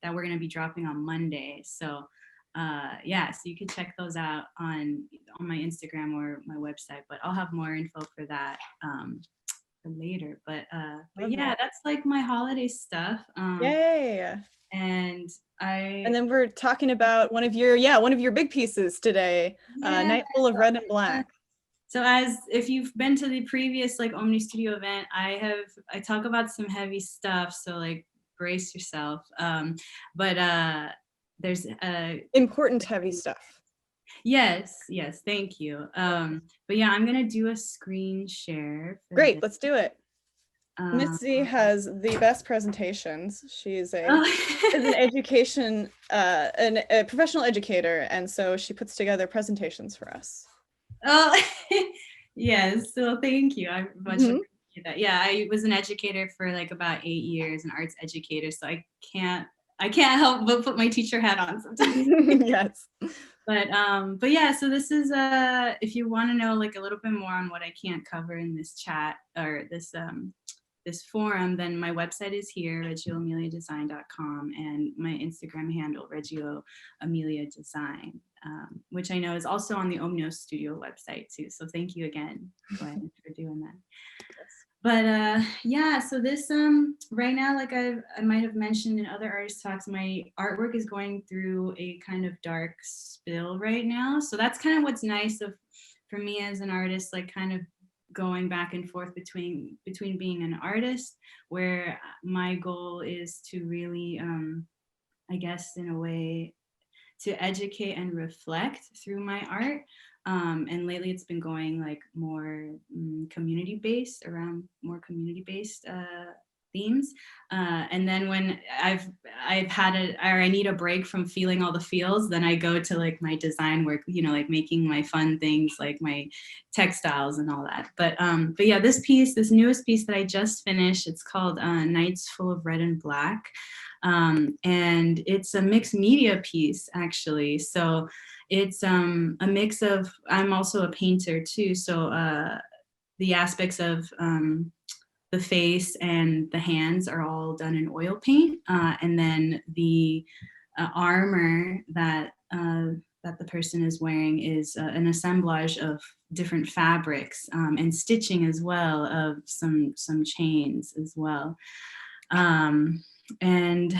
that we're going to be dropping on Monday. So yeah, so you can check those out on my Instagram or my website, but I'll have more info for that for later. But yeah, that's like my holiday stuff. Yay. And then we're talking about one of your big pieces today, Night Full of Red and Black. So as if you've been to the previous like Omni Studio event, I talk about some heavy stuff, so like brace yourself. But there's important heavy stuff. Yes, thank you. But yeah, I'm gonna do a screen share. Great, let's do it. Missy has the best presentations. She's an education, a professional educator, and so she puts together presentations for us. Oh, yes. So thank you. I much appreciate Yeah, I was an educator for like about 8 years, an arts educator, so I can't help but put my teacher hat on sometimes. Yes. But yeah, so this is if you want to know like a little bit more on what I can't cover in this chat or this forum, then my website is here, reggioameliadesign.com, and my Instagram handle, reggioameliadesign, which I know is also on the Omni Studio website too. So thank you again, Gwen, for doing that. But yeah, so this right now, like I might have mentioned in other artist talks, my artwork is going through a kind of dark spill right now. So that's kind of what's nice for me as an artist, like kind of going back and forth between being an artist, where my goal is to really, I guess in a way, to educate and reflect through my art. And lately it's been going like more community-based, around more community-based themes. And then when I've had or I need a break from feeling all the feels, then I go to like my design work, you know, like making my fun things like my textiles and all that. But yeah, this newest piece that I just finished, it's called Nights Full of Red and Black. And it's a mixed media piece actually. So it's a mix of, I'm also a painter too. So the aspects of the face and the hands are all done in oil paint. And then the armor that the person is wearing is an assemblage of different fabrics and stitching as well of some chains as well. And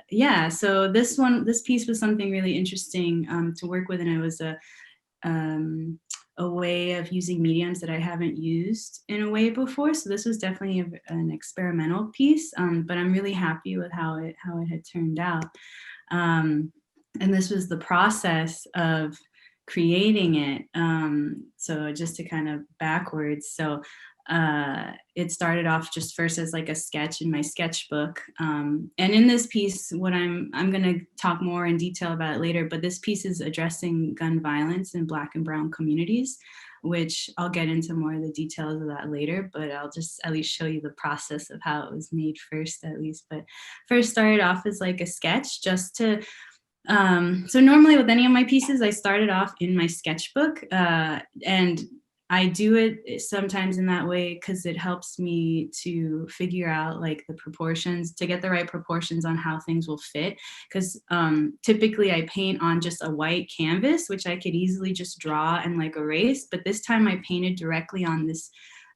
yeah, so this piece was something really interesting to work with, and it was a way of using mediums that I haven't used in a way before. So this was definitely an experimental piece, but I'm really happy with how it had turned out. And this was the process of creating it. So just to kind of backwards. So it started off just first as like a sketch in my sketchbook. And in this piece, what I'm going to talk more in detail about it later, but this piece is addressing gun violence in Black and Brown communities, which I'll get into more of the details of that later, but I'll just at least show you the process of how it was made first, at least. But first started off as like a sketch just to, so normally with any of my pieces, I started off in my sketchbook, and I do it sometimes in that way because it helps me to figure out like the proportions, to get the right proportions on how things will fit. Because typically I paint on just a white canvas, which I could easily just draw and like erase. But this time I painted directly on this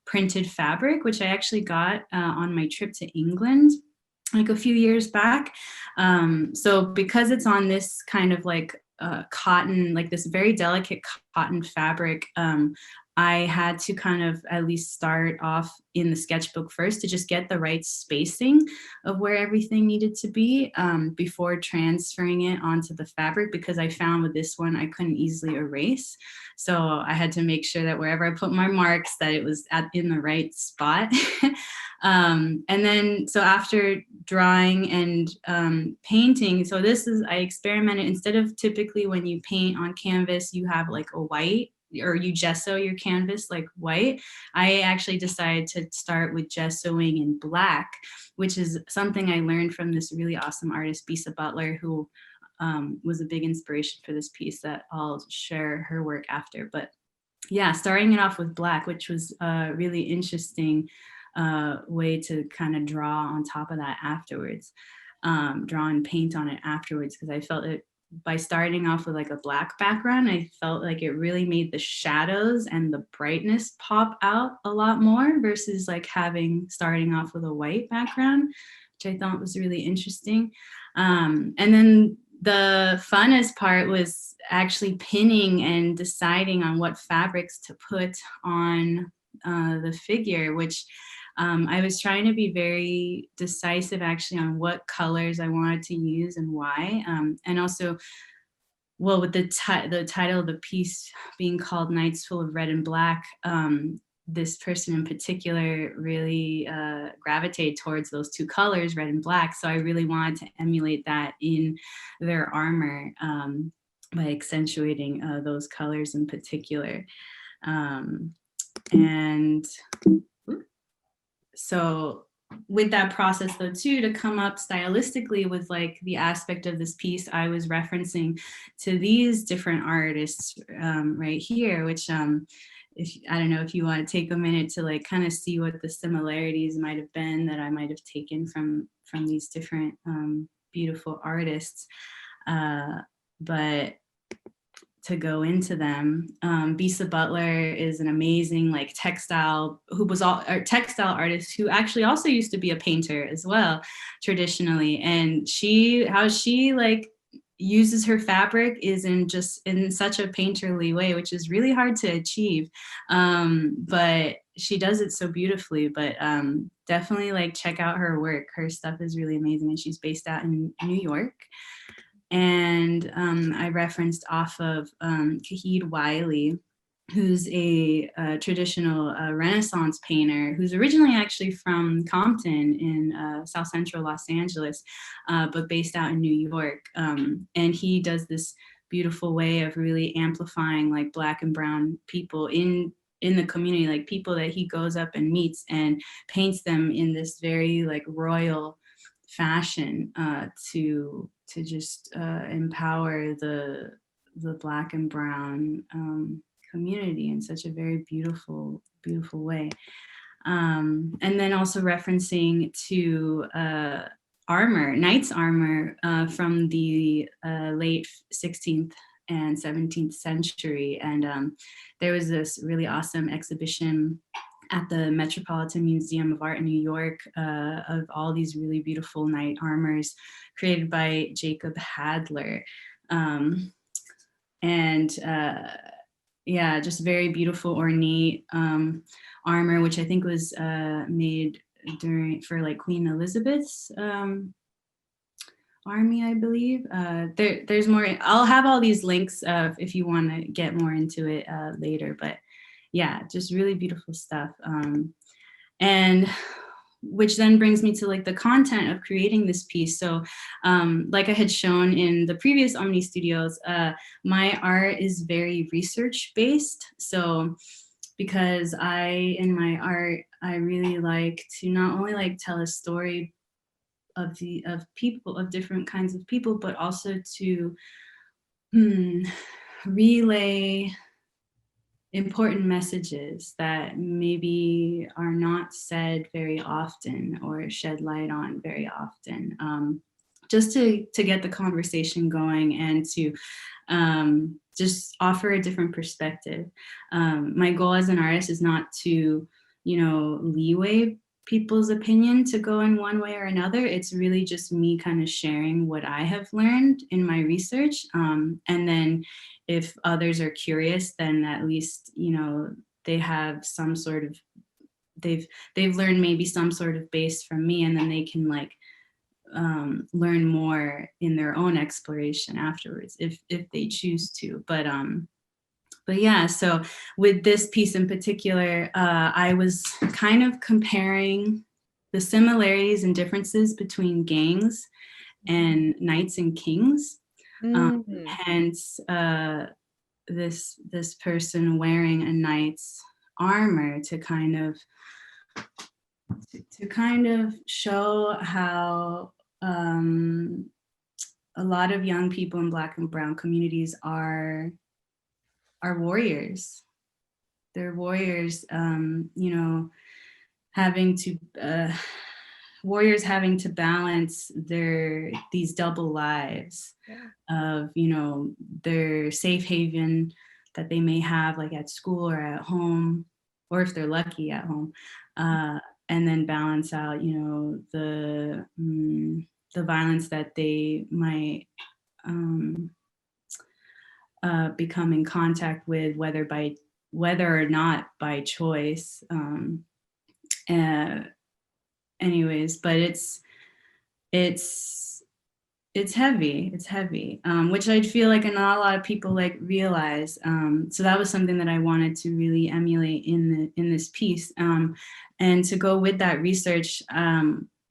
printed fabric, which I actually got on my trip to England like a few years back. So because it's on this kind of like cotton, like this very delicate cotton fabric, I had to kind of at least start off in the sketchbook first to just get the right spacing of where everything needed to be before transferring it onto the fabric, because I found with this one I couldn't easily erase. So I had to make sure that wherever I put my marks that it was in the right spot. And then, so after drawing and painting, so I experimented, instead of typically when you paint on canvas, you have like a white, or you gesso your canvas like white. I actually decided to start with gessoing in black, which is something I learned from this really awesome artist, Bisa Butler, who was a big inspiration for this piece that I'll share her work after. But yeah, starting it off with black, which was a really interesting way to kind of draw on top of that afterwards, draw and paint on it afterwards, because I felt it, by starting off with like a black background, I felt like it really made the shadows and the brightness pop out a lot more versus like starting off with a white background, which I thought was really interesting. And then the funnest part was actually pinning and deciding on what fabrics to put on the figure, which I was trying to be very decisive actually on what colors I wanted to use and why. And also, well, with the title of the piece being called Nights Full of Red and Black, this person in particular really gravitated towards those two colors, red and black. So I really wanted to emulate that in their armor by accentuating those colors in particular. And so with that process though too, to come up stylistically with like the aspect of this piece, I was referencing to these different artists right here, which if I don't know if you want to take a minute to like kind of see what the similarities might have been that I might have taken from these different beautiful artists, but to go into them. Bisa Butler is an amazing like textile artist who actually also used to be a painter as well, traditionally. And how she like uses her fabric is in such a painterly way, which is really hard to achieve. But she does it so beautifully. But definitely like check out her work. Her stuff is really amazing, and she's based out in New York. And I referenced off of Kahid Wiley, who's a traditional Renaissance painter who's originally actually from Compton in South Central Los Angeles, but based out in New York. And he does this beautiful way of really amplifying like Black and brown people in the community, like people that he goes up and meets and paints them in this very like royal fashion to just empower the Black and brown community in such a very beautiful way. And then also referencing to knight's armor from the late 16th and 17th century. And there was this really awesome exhibition at the Metropolitan Museum of Art in New York of all these really beautiful knight armors created by Jacob Hadler. Yeah, just very beautiful, ornate armor, which I think was made for like Queen Elizabeth's army, I believe. There's more. I'll have all these links if you want to get more into it later. But yeah, just really beautiful stuff. And which then brings me to like the content of creating this piece. So like I had shown in the previous Omni Studios, my art is very research based. So because in my art, I really like to not only like tell a story of people, of different kinds of people, but also to relay important messages that maybe are not said very often or shed light on very often, just to get the conversation going and to just offer a different perspective. My goal as an artist is not to, leeway people's opinion to go in one way or another. It's really just me kind of sharing what I have learned in my research. And then if others are curious, then at least, they have some sort of, they've learned maybe some sort of base from me, and then they can like learn more in their own exploration afterwards if they choose to. But yeah, so with this piece in particular, I was kind of comparing the similarities and differences between gangs and knights and kings. Hence, this person wearing a knight's armor to kind of show how a lot of young people in Black and brown communities are warriors. They're warriors, warriors having to balance these double lives of, their safe haven that they may have like at school or at home, or if they're lucky at home, and then balance out, the violence that they might become in contact with, whether or not by choice. Anyways, but it's heavy. It's heavy, which I feel like not a lot of people like realize. So that was something that I wanted to really emulate in this piece, and to go with that research.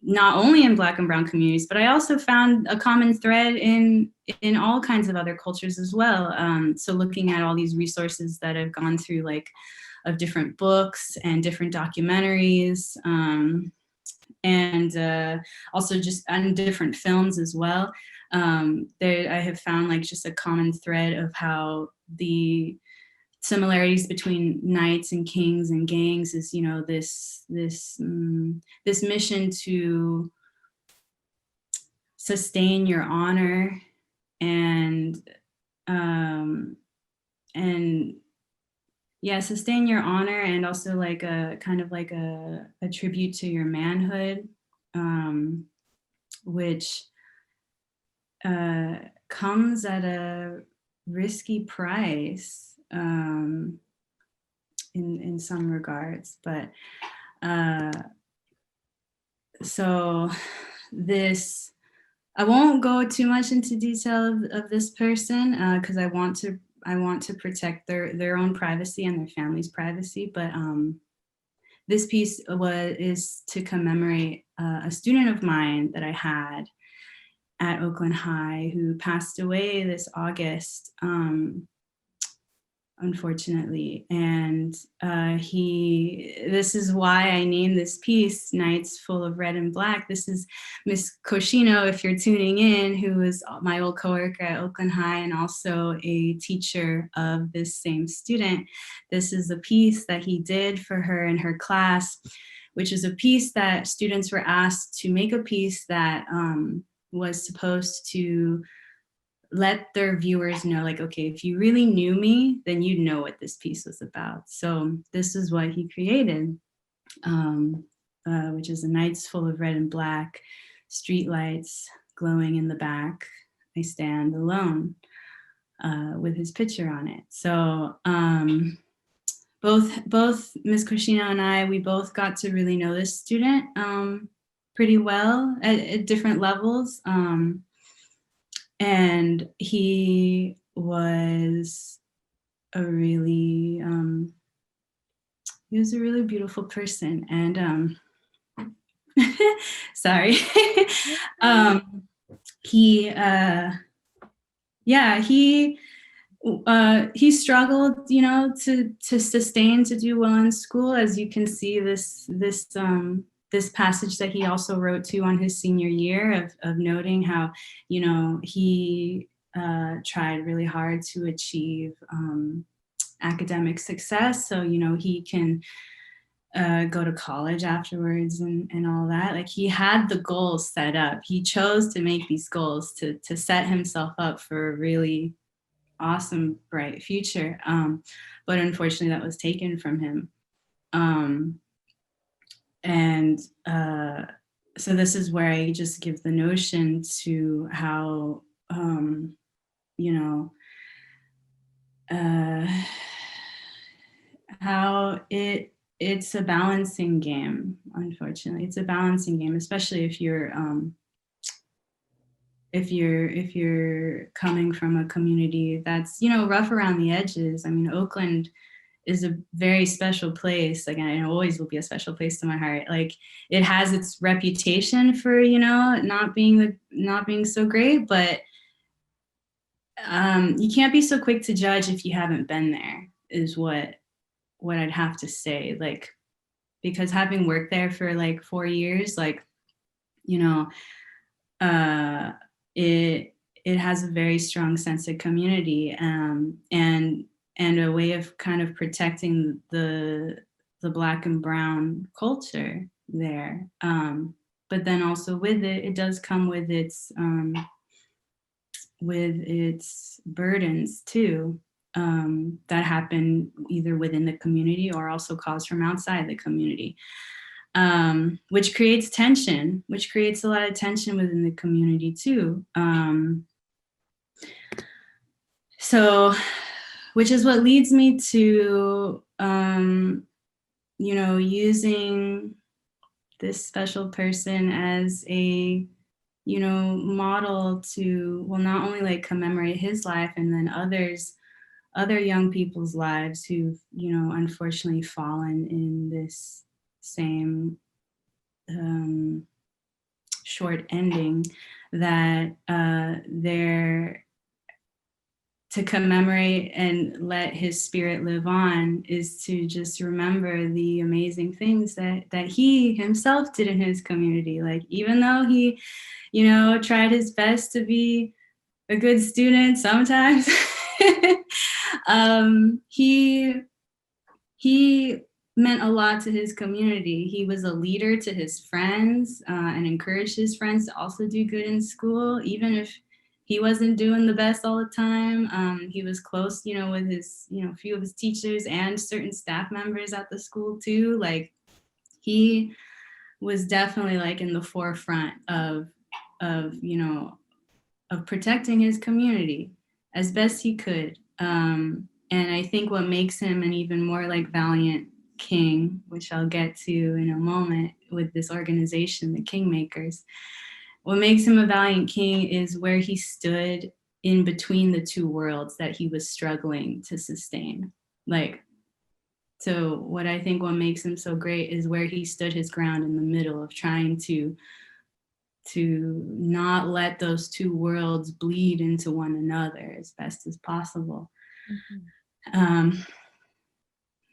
Not only in Black and brown communities, but I also found a common thread in all kinds of other cultures as well. So looking at all these resources that have gone through like different books and different documentaries, and also just on different films as well. I have found like just a common thread of how the similarities between knights and kings and gangs is, you know, this mission to sustain your honor and yeah, sustain your honor, and also like a kind of like a tribute to your manhood, which comes at a risky price in some regards. But so this, I won't go too much into detail of this person because I want to protect their own privacy and their family's privacy. But this piece is to commemorate a student of mine that I had at Oakland High who passed away this August, unfortunately. And this is why I named this piece Nights Full of Red and Black. This is Miss Koshino, if you're tuning in, who was my old coworker at Oakland High and also a teacher of this same student. This is a piece that he did for her in her class, which is a piece that students were asked to make, a piece that was supposed to let their viewers know, like, okay, if you really knew me, then you'd know what this piece was about. So this is what he created, which is a nights full of red and black, street lights glowing in the back. I stand alone, with his picture on it. So both Ms. Koshino and I, we both got to really know this student pretty well at different levels. And he was a really beautiful person. And sorry. He struggled, you know, to sustain, to do well in school. As you can see, this passage that he also wrote to on his senior year of noting how, you know, he tried really hard to achieve academic success. So, you know, he can go to college afterwards and all that. Like, he had the goals set up. He chose to make these goals to set himself up for a really awesome, bright future. But unfortunately that was taken from him. So this is where I just give the notion to how, you know, how it's a balancing game. Unfortunately, it's a balancing game, especially if you're coming from a community that's, you know, rough around the edges. I mean, Oakland is a very special place. Like, and it always will be a special place to my heart. Like, it has its reputation for, you know, not being so great, but you can't be so quick to judge if you haven't been there, is what I'd have to say. Like, because having worked there for like 4 years, like, you know, it has a very strong sense of community, and a way of kind of protecting the Black and brown culture there. But then also with it does come with its burdens too, that happen either within the community or also caused from outside the community, which creates tension, which creates a lot of tension within the community too. So, which is what leads me to, you know, using this special person as a, you know, model to, well, not only like commemorate his life, and then other young people's lives who've, you know, unfortunately fallen in this same short ending, that to commemorate and let his spirit live on is to just remember the amazing things that he himself did in his community. Like, even though he, tried his best to be a good student sometimes, he meant a lot to his community. He was a leader to his friends, and encouraged his friends to also do good in school, even if he wasn't doing the best all the time. He was close, with his, few of his teachers and certain staff members at the school too. Like, he was definitely like in the forefront of protecting his community as best he could. And I think what makes him an even more like valiant king, which I'll get to in a moment with this organization, the Kingmakers, what makes him a valiant king is where he stood in between the two worlds that he was struggling to sustain. Like, so what I think what makes him so great is where he stood his ground in the middle of trying to not let those two worlds bleed into one another as best as possible.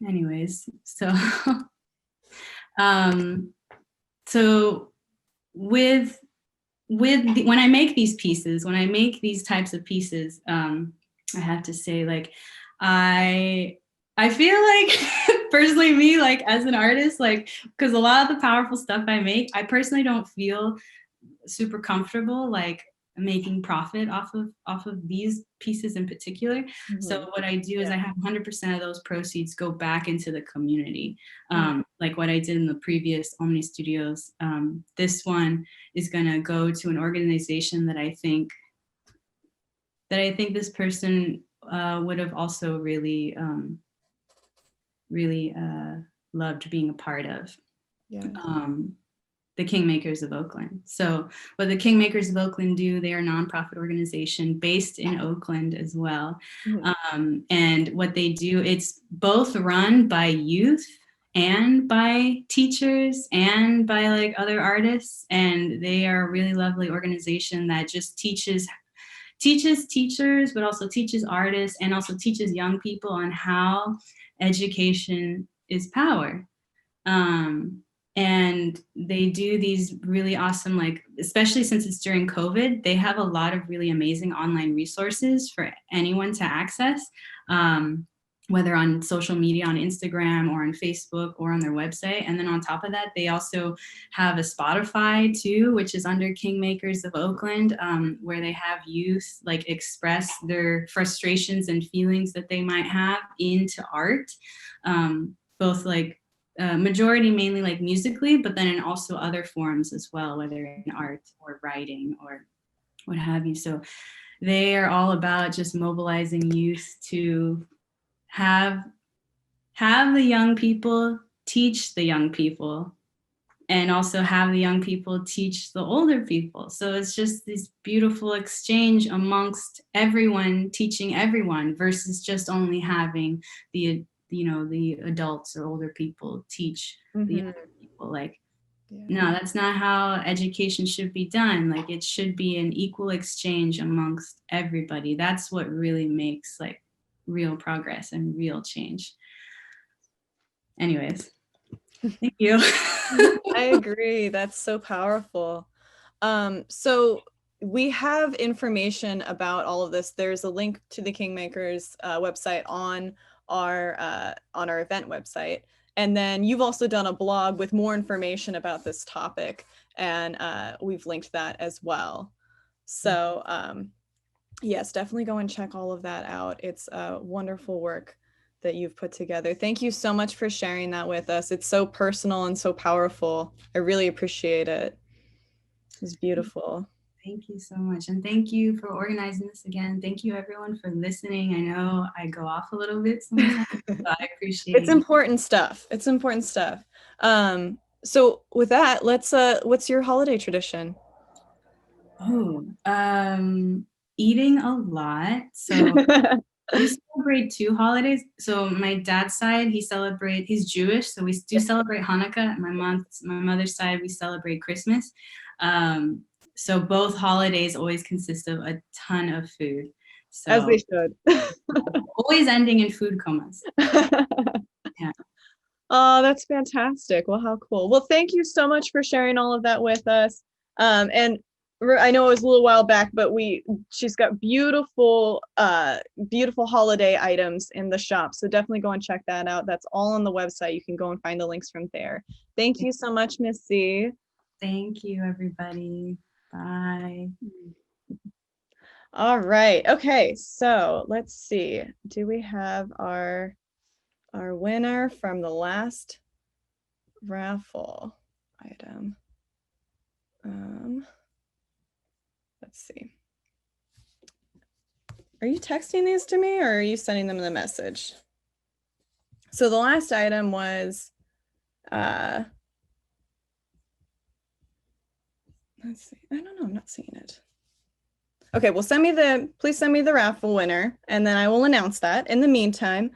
Anyways, so so with when I make these pieces, when I make these types of pieces, I have to say, like, I feel like personally, me, like, as an artist, like, because a lot of the powerful stuff I make, I personally don't feel super comfortable like making profit off of these pieces in particular. So what I do is I have 100% of those proceeds go back into the community, like what I did in the previous Omni Studios. This one is going to go to an organization that I think this person would have also really loved being a part of. The Kingmakers of Oakland. So what the Kingmakers of Oakland do, they are a nonprofit organization based in Oakland as well. And what they do, it's both run by youth and by teachers and by like other artists. And they are a really lovely organization that just teaches teachers, but also teaches artists and also teaches young people on how education is power. And they do these really awesome, like, especially since it's during COVID, they have a lot of really amazing online resources for anyone to access, whether on social media, on Instagram or on Facebook or on their website. And then on top of that, they also have a Spotify too, which is under Kingmakers of Oakland, where they have youth like express their frustrations and feelings that they might have into art, both like majority mainly like musically, but then in also other forms as well, whether in art or writing or what have you. So they are all about just mobilizing youth to have the young people teach the young people, and also have the young people teach the older people. So it's just this beautiful exchange amongst everyone, teaching everyone, versus just only having the adults or older people teach the younger people. Like, no, that's not how education should be done. Like, it should be an equal exchange amongst everybody. That's what really makes like real progress and real change. Anyways, thank you. I agree. That's so powerful. So we have information about all of this. There's a link to the Kingmakers website on our event website. And then you've also done a blog with more information about this topic, and we've linked that as well. So yes, definitely go and check all of that out. It's wonderful work that you've put together. Thank you so much for sharing that with us. It's so personal and so powerful. I really appreciate it. It's beautiful. Thank you so much. And thank you for organizing this again. Thank you everyone for listening. I know I go off a little bit sometimes, but I appreciate it. It's important stuff. It's important stuff. So with that, let's what's your holiday tradition? Oh, eating a lot. So we celebrate 2 holidays. So my dad's side, he's Jewish, so we do celebrate Hanukkah. My mother's side, we celebrate Christmas. So both holidays always consist of a ton of food. As So they should. always ending in food comas. Yeah. Oh, that's fantastic. Well, how cool. Well, thank you so much for sharing all of that with us. And I know it was a little while back, but she's got beautiful, beautiful holiday items in the shop. So definitely go and check that out. That's all on the website. You can go and find the links from there. Thank you so much, Miss C. Thank you, everybody. Bye. All right. Okay. So let's see. Do we have our winner from the last raffle item? Let's see. Are you texting these to me or are you sending them in the message? So the last item was, let's see. I don't know. I'm not seeing it. Okay, well, please send me the raffle winner and then I will announce that. In the meantime,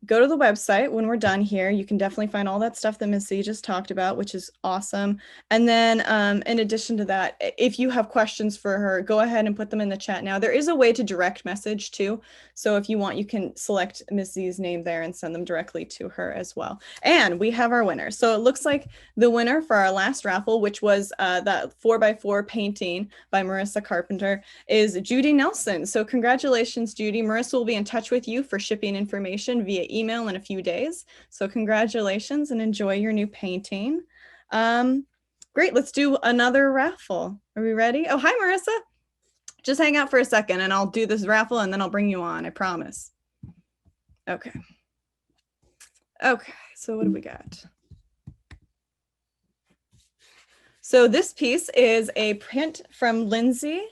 go to the website when we're done here. You can definitely find all that stuff that Miss C just talked about, which is awesome. And then in addition to that, if you have questions for her, go ahead and put them in the chat now. There is a way to direct message too. So if you want, you can select Miss Z's name there and send them directly to her as well. And we have our winner. So it looks like the winner for our last raffle, which was that 4x4 painting by Marissa Carpenter, is Judy Nelson. So congratulations, Judy. Marissa will be in touch with you for shipping information via email in a few days. So congratulations and enjoy your new painting. Great, let's do another raffle. Are we ready? Oh, hi, Marissa. Just hang out for a second and I'll do this raffle and then I'll bring you on, I promise. Okay. Okay, so what do we got? So this piece is a print from Lindsay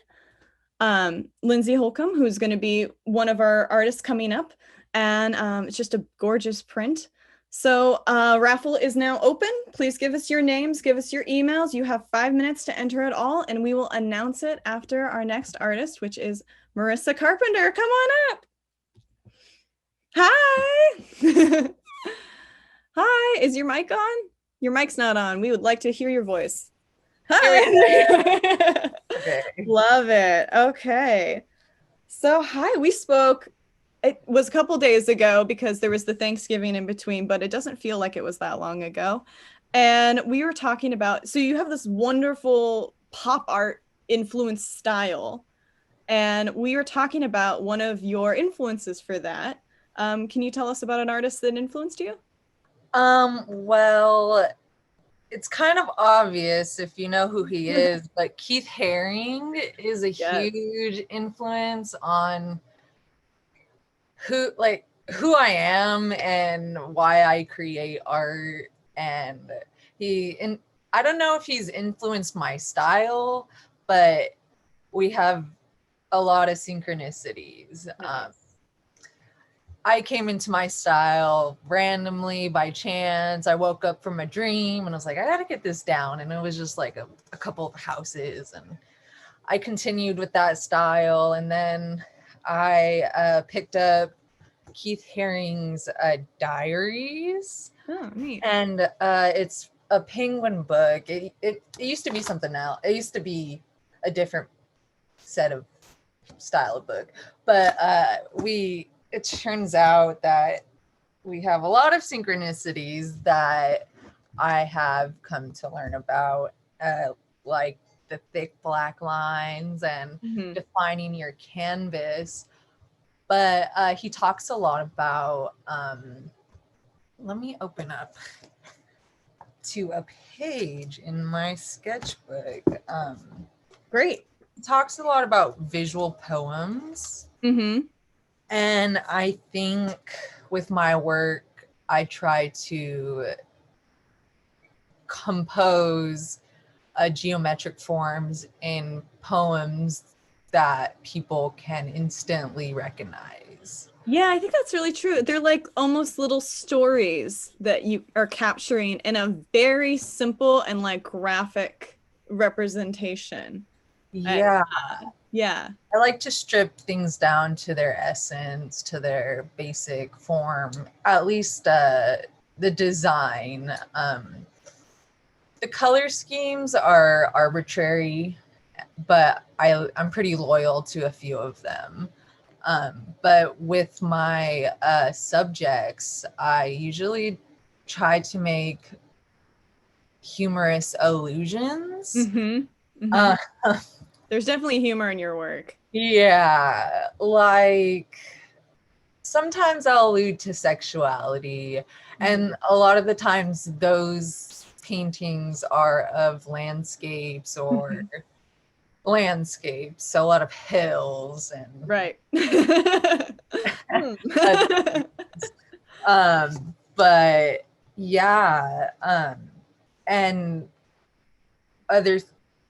Holcomb, who's going to be one of our artists coming up. And it's just a gorgeous print. So raffle is now open. Please give us your names, give us your emails. You have 5 minutes to enter it all, and we will announce it after our next artist, which is Marissa Carpenter. Come on up. Hi. Hi, is your mic on? Your mic's not on. We would like to hear your voice. Hi. Okay. Love it. Okay. So hi, we spoke, it was a couple days ago because there was the Thanksgiving in between, but it doesn't feel like it was that long ago. And we were talking about, so you have this wonderful pop art influence style. And we were talking about one of your influences for that. Can you tell us about an artist that influenced you? Well, it's kind of obvious if you know who he is, but Keith Haring is a huge influence on who I am and why I create art. And I don't know if he's influenced my style, but we have a lot of synchronicities. Nice. I came into my style randomly by chance. I woke up from a dream and I was like, I gotta get this down. And it was just like a couple of houses. And I continued with that style. And then I picked up Keith Haring's diaries. Oh, neat. And it's a penguin book. It used to be something else. It used to be a different set of style of book. But it turns out that we have a lot of synchronicities that I have come to learn about, like the thick black lines and defining your canvas. But he talks a lot about, let me open up to a page in my sketchbook. Great. He talks a lot about visual poems. And I think with my work, I try to compose geometric forms in poems that people can instantly recognize. Yeah, I think that's really true. They're like almost little stories that you are capturing in a very simple and like graphic representation. Yeah. Yeah. I like to strip things down to their essence, to their basic form, at least the design. The color schemes are arbitrary, but I'm pretty loyal to a few of them. But with my subjects, I usually try to make humorous allusions. Mm-hmm. Mm-hmm. Uh, There's definitely humor in your work. yeah, like sometimes I'll allude to sexuality, and a lot of the times those paintings are of landscapes or landscapes, so a lot of hills and Right. but yeah, and others,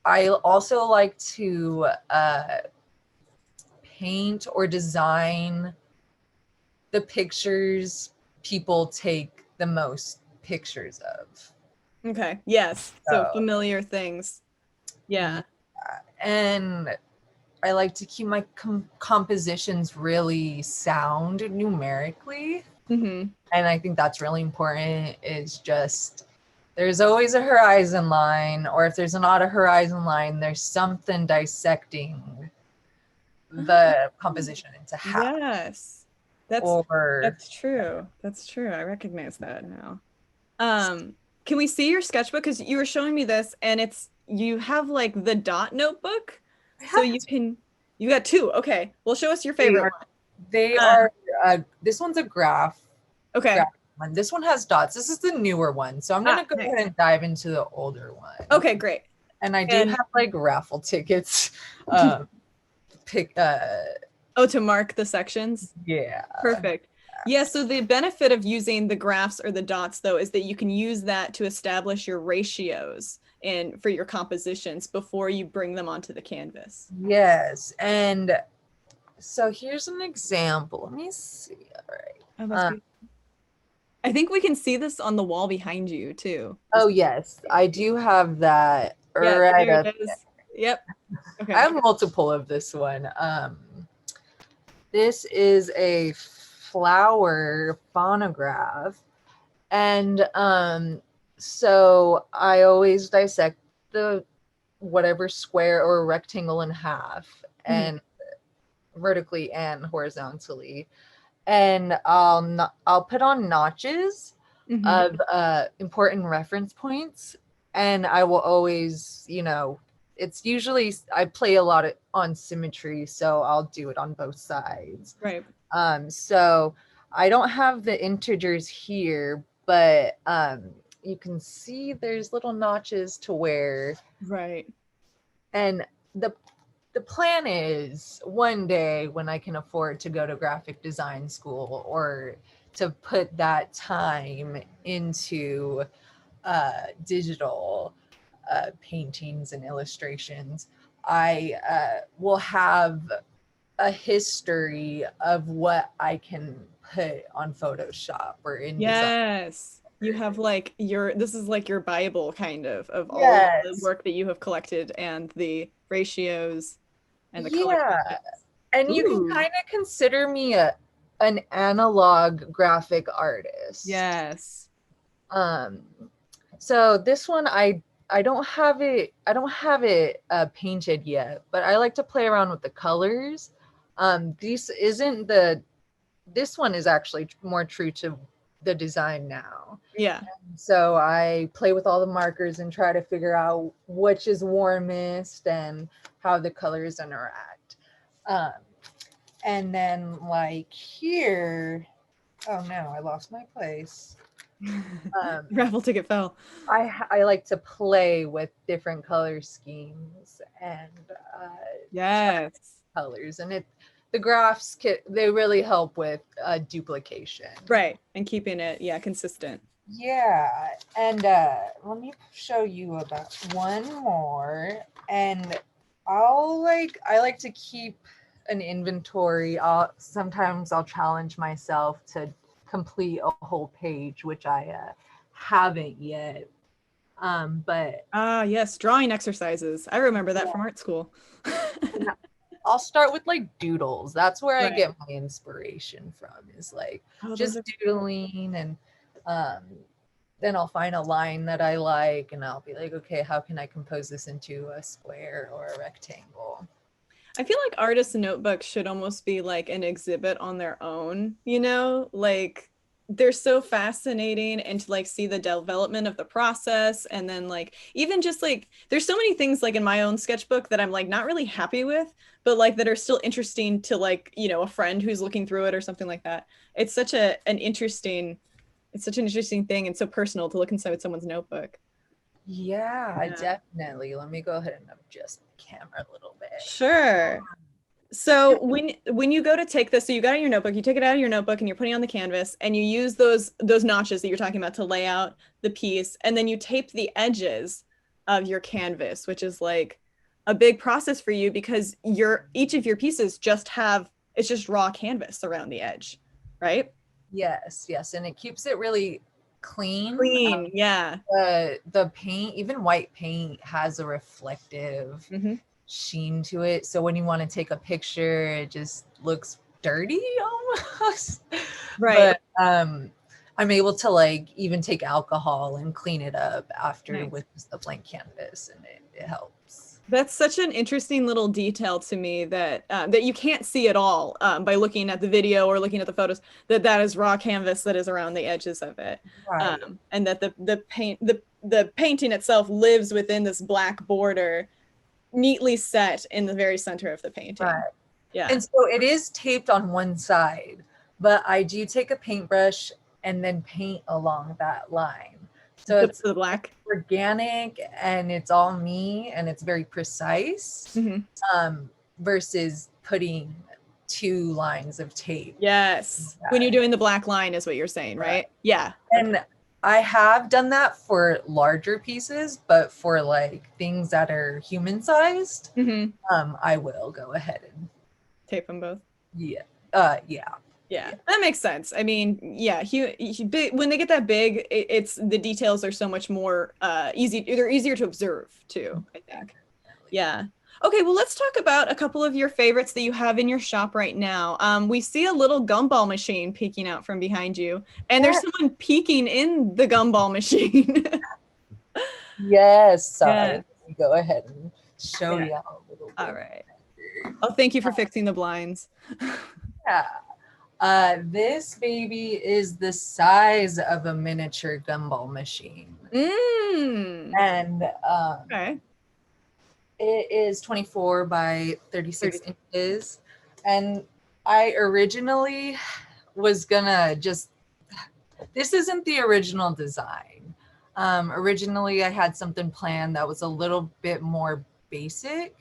I also like to paint or design the pictures people take the most pictures of. Okay. Yes. So So, familiar things. Yeah. and I like to keep my compositions really sound numerically. Mm-hmm. And I think that's really important, is just there's always a horizon line, or if there's not a horizon line, there's something dissecting the composition into half. Yes. That's Or true. That's true. I recognize that now. Can we see your sketchbook? Because you were showing me this and you have like the dot notebook. So you got two. Okay. Well, show us your favorite one. they Uh, are this one's a graph Okay. one. This one has dots. This is the newer one. So I'm gonna go nice. ahead and dive into the older one. Okay, great. And I do And- have like raffle tickets. To mark the sections? Yeah. Perfect. Yeah, so the benefit of using the graphs or the dots, though, is that you can use that to establish your ratios and for your compositions before you bring them onto the canvas. Yes. And so here's an example. Let me see. All right. Oh, that's beautiful. I think we can see this on the wall behind you, too. Oh, yes. I do have that Yeah, there it is. Yep. Okay. I have multiple of this one. This is a flower phonograph. And so I always dissect the whatever square or rectangle in half, and vertically and horizontally. And I'll put on notches of important reference points, and I will always, it's usually I play a lot on symmetry, so I'll do it on both sides. Right. So I don't have the integers here, but you can see there's little notches to where. Right. And the plan is one day when I can afford to go to graphic design school, or to put that time into digital paintings and illustrations, I will have a history of what I can put on Photoshop or in design. Yes. You have like this is like your Bible kind of all Yes. of the work that you have collected and the ratios and the color. Yeah. And you can kind of consider me an analog graphic artist. Yes. So this one I don't have it painted yet, but I like to play around with the colors. This one is actually more true to the design now. Yeah. So I play with all the markers and try to figure out which is warmest and how the colors interact. And then like here, oh no, I lost my place. Raffle ticket fell. I like to play with different color schemes and yes, colors, and the graphs they really help with duplication. Right, and keeping it consistent. Yeah, and let me show you about one more, and I like to keep an inventory. Sometimes I'll challenge myself to complete a whole page, which I haven't yet. But yes, drawing exercises. I remember that from art school. I'll start with like doodles. That's where Right. I get my inspiration from, is like just doodling, and then I'll find a line that I like, and I'll be like, okay, how can I compose this into a square or a rectangle? I feel like artists' notebooks should almost be like an exhibit on their own, you know? Like they're so fascinating, and to like see the development of the process, and then like even just like there's so many things like in my own sketchbook that I'm like not really happy with, but like that are still interesting to like, you know, a friend who's looking through it or something like that. It's such an interesting it's such an interesting thing and so personal to look inside someone's notebook. Yeah, Yeah. definitely. Let me go ahead and adjust the camera a little bit. Sure. So when you go to take this, so you got it in your notebook, you take it out of your notebook and you're putting it on the canvas, and you use those notches that you're talking about to lay out the piece, and then you tape the edges of your canvas, which is like a big process for you because each of your pieces just have it's just raw canvas around the edge, right? Yes, yes, and it keeps it really clean. Clean, yeah. The paint, even white paint, has a reflective sheen to it. So when you want to take a picture, it just looks dirty almost. Right. But I'm able to like even take alcohol and clean it up after Nice. with just a blank canvas, and it helps. That's such an interesting little detail to me that that you can't see at all by looking at the video or looking at the photos. That is raw canvas that is around the edges of it, Right. and that the painting itself lives within this black border, neatly set in the very center of the painting. Right. Yeah. And so it is taped on one side, but I do take a paintbrush and then paint along that line. So it's the black. Organic, and it's all me, and it's very precise, versus putting 2 lines of tape. Yes. When you're doing the black line is what you're saying, right? Yeah. And I have done that for larger pieces, but for like things that are human sized, I will go ahead and tape them both. Yeah. Yeah, that makes sense. I mean, yeah, when they get that big, it's the details are so much more easy. They're easier to observe too, I think. Yeah. Okay, well, let's talk about a couple of your favorites that you have in your shop right now. We see a little gumball machine peeking out from behind you, and there's someone peeking in the gumball machine. Yes. Sorry. Let me go ahead and show you a little bit. All right. Oh, thank you for fixing the blinds. Yeah. This baby is the size of a miniature gumball machine. And it is 24 by 36 inches. And I originally was gonna this isn't the original design. Originally I had something planned that was a little bit more basic.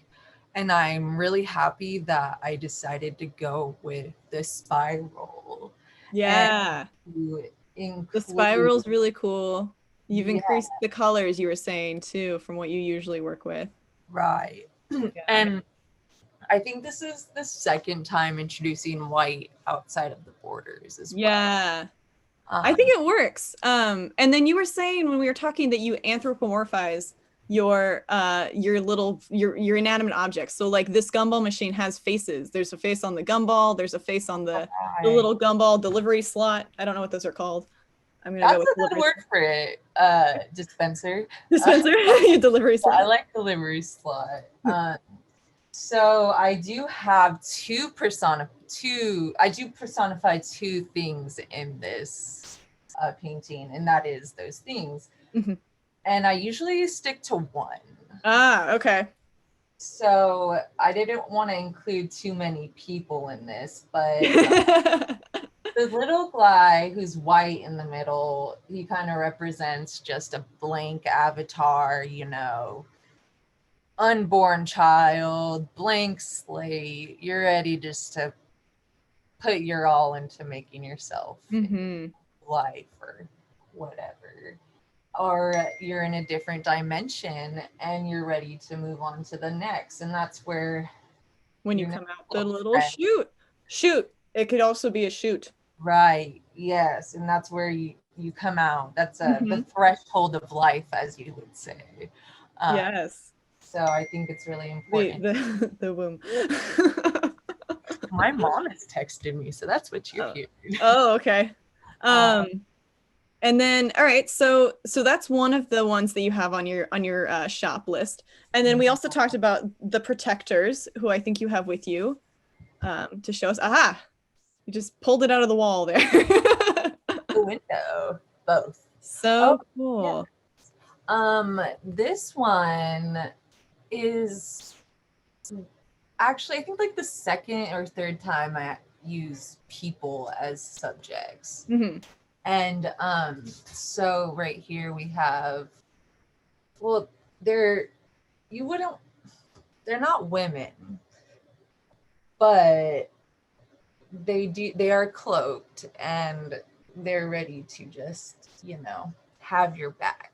And I'm really happy that I decided to go with the spiral. Yeah. The spiral's really cool. You've increased the colors, you were saying, too, from what you usually work with. Right. And I think this is the second time introducing white outside of the borders as well. Yeah. I think it works. And then you were saying when we were talking that you anthropomorphize your inanimate objects. So like this gumball machine has faces. There's a face on the gumball. There's a face on the little gumball delivery slot. I don't know what those are called. I'm gonna go with a good word for it. Dispenser. Delivery slot. I like delivery slot. So I do have I do personify 2 things in this painting, and that is those things. And I usually stick to 1. Okay. So I didn't want to include too many people in this, but the little guy who's white in the middle, he kind of represents just a blank avatar, you know, unborn child, blank slate. You're ready just to put your all into making yourself life or whatever. Or you're in a different dimension and you're ready to move on to the next. And that's where when you come out the little shoot. It could also be a shoot. Right. Yes. And that's where you come out. That's the threshold of life, as you would say. Yes. So I think it's really important. The womb. My mom has texted me, so that's what you're hearing. Oh, okay. And then, all right, so that's one of the ones that you have on your shop list. And then we also talked about the protectors, who I think you have with you, to show us. Aha! You just pulled it out of the wall there. The window, both. So Oh, cool. yeah. This one is actually, I think like the second or third time I use people as subjects. Mm-hmm. And so right here we have, well, they're not women, but they are cloaked and they're ready to just, have your back.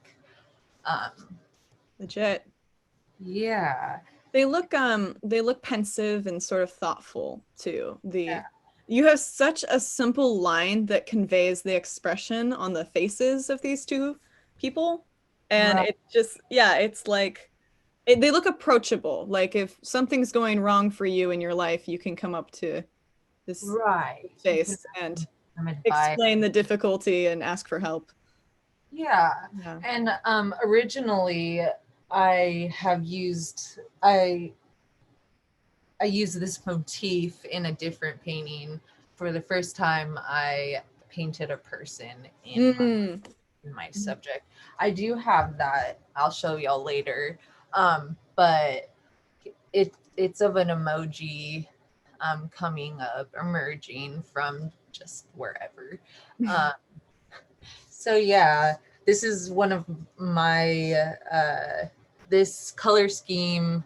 Legit. Yeah. They look pensive and sort of thoughtful too. You have such a simple line that conveys the expression on the faces of these two people. And Right. it just, yeah, it's like they look approachable. Like if something's going wrong for you in your life, you can come up to this Right. face and Some advice. explain the difficulty and ask for help. Yeah. Yeah. And originally I used this motif in a different painting. For the first time I painted a person in my subject. I do have that. I'll show y'all later. But it's of an emoji coming up, emerging from just wherever. So yeah, this is one of my this color scheme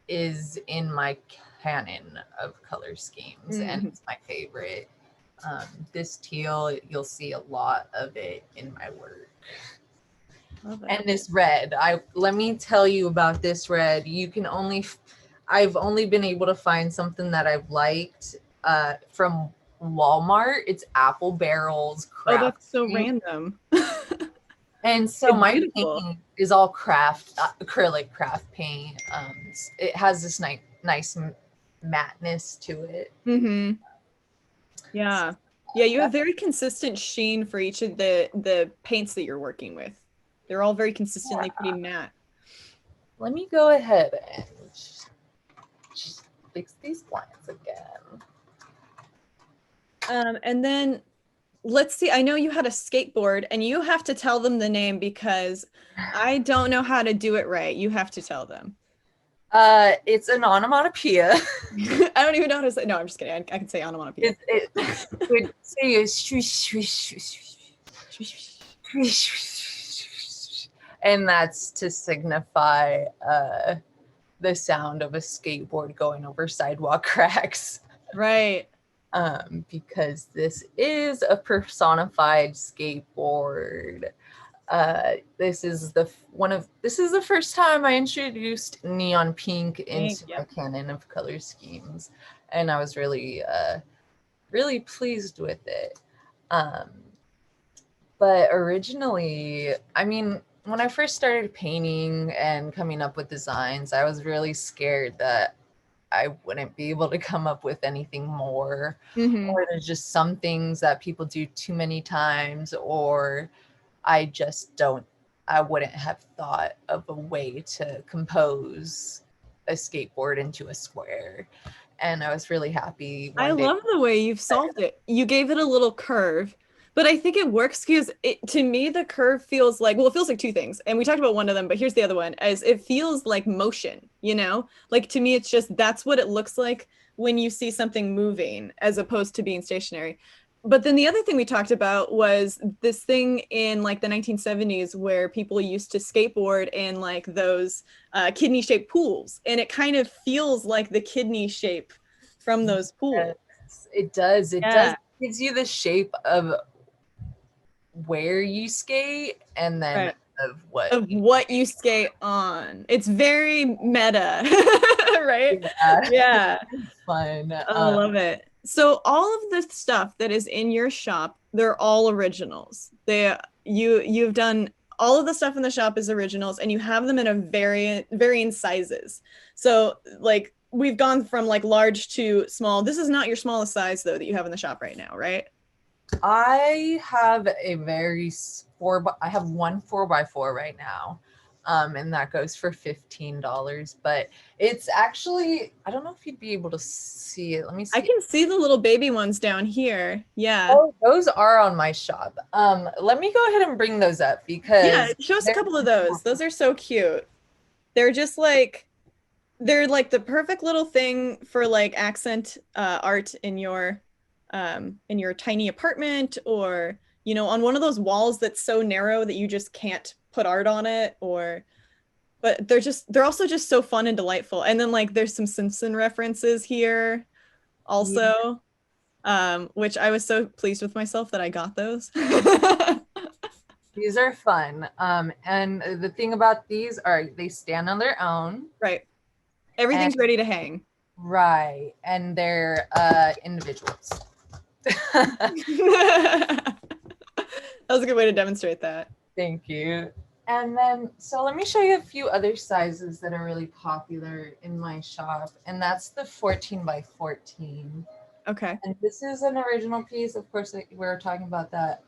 is in my canon of color schemes, and it's my favorite. This teal, you'll see a lot of it in my work. And this red, let me tell you about this red. I've only been able to find something that I've liked from Walmart. It's apple barrels craft. Oh, that's so random. And so It's my beautiful. painting is all acrylic craft paint. It has this nice matteness to it. Mm-hmm. Yeah. Yeah, you have very consistent sheen for each of the paints that you're working with. They're all very consistently pretty matte. Let me go ahead and just fix these blinds again. And then let's see, I know you had a skateboard and you have to tell them the name because I don't know how to do it right. You have to tell them. It's an onomatopoeia. I don't even know how to say. No, I'm just kidding. I can say onomatopoeia. It would say swish, swish, swish, swish, and that's to signify the sound of a skateboard going over sidewalk cracks. Right. Because this is a personified skateboard. This is the first time I introduced neon pink into my canon of color schemes, and I was really pleased with it. But originally, I mean, when I first started painting and coming up with designs, I was really scared that I wouldn't be able to come up with anything more, or there's just some things that people do too many times, or I wouldn't have thought of a way to compose a skateboard into a square. And I was really happy. I love the way you've solved it. You gave it a little curve, but I think it works because to me, the curve feels like, well, it feels like two things. And we talked about one of them, but here's the other one, as it feels like motion, like to me, it's just, that's what it looks like when you see something moving as opposed to being stationary. But then the other thing we talked about was this thing in like the 1970s where people used to skateboard in like those kidney shaped pools. And it kind of feels like the kidney shape from those pools. Yes, it does. It does. It gives you the shape of where you skate and then of what you skate on. It's very meta, right? Yeah. It's fun. I love it. So all of the stuff that is in your shop, they're all originals. You've done all of the stuff in the shop is originals, and you have them in a varying sizes. So like we've gone from like large to small. This is not your smallest size though that you have in the shop right now, right? I have I have one 4x4 right now. And that goes for $15, but it's actually, I don't know if you'd be able to see it. Let me see. I can see the little baby ones down here. Yeah. Oh, those are on my shop. Let me go ahead and bring those up because Yeah, show us a couple of those. Those are so cute. They're just like, they're like the perfect little thing for like accent art in your tiny apartment, or on one of those walls that's so narrow that you just can't put art on it, but they're also just so fun and delightful. And then like there's some Simpson references here also, which I was so pleased with myself that I got those. These are fun. And the thing about these are they stand on their own. Right. Everything's ready to hang. Right. And they're individuals. That was a good way to demonstrate that. Thank you. And then, so let me show you a few other sizes that are really popular in my shop. And that's the 14x14. Okay. And this is an original piece. Of course, we were talking about that.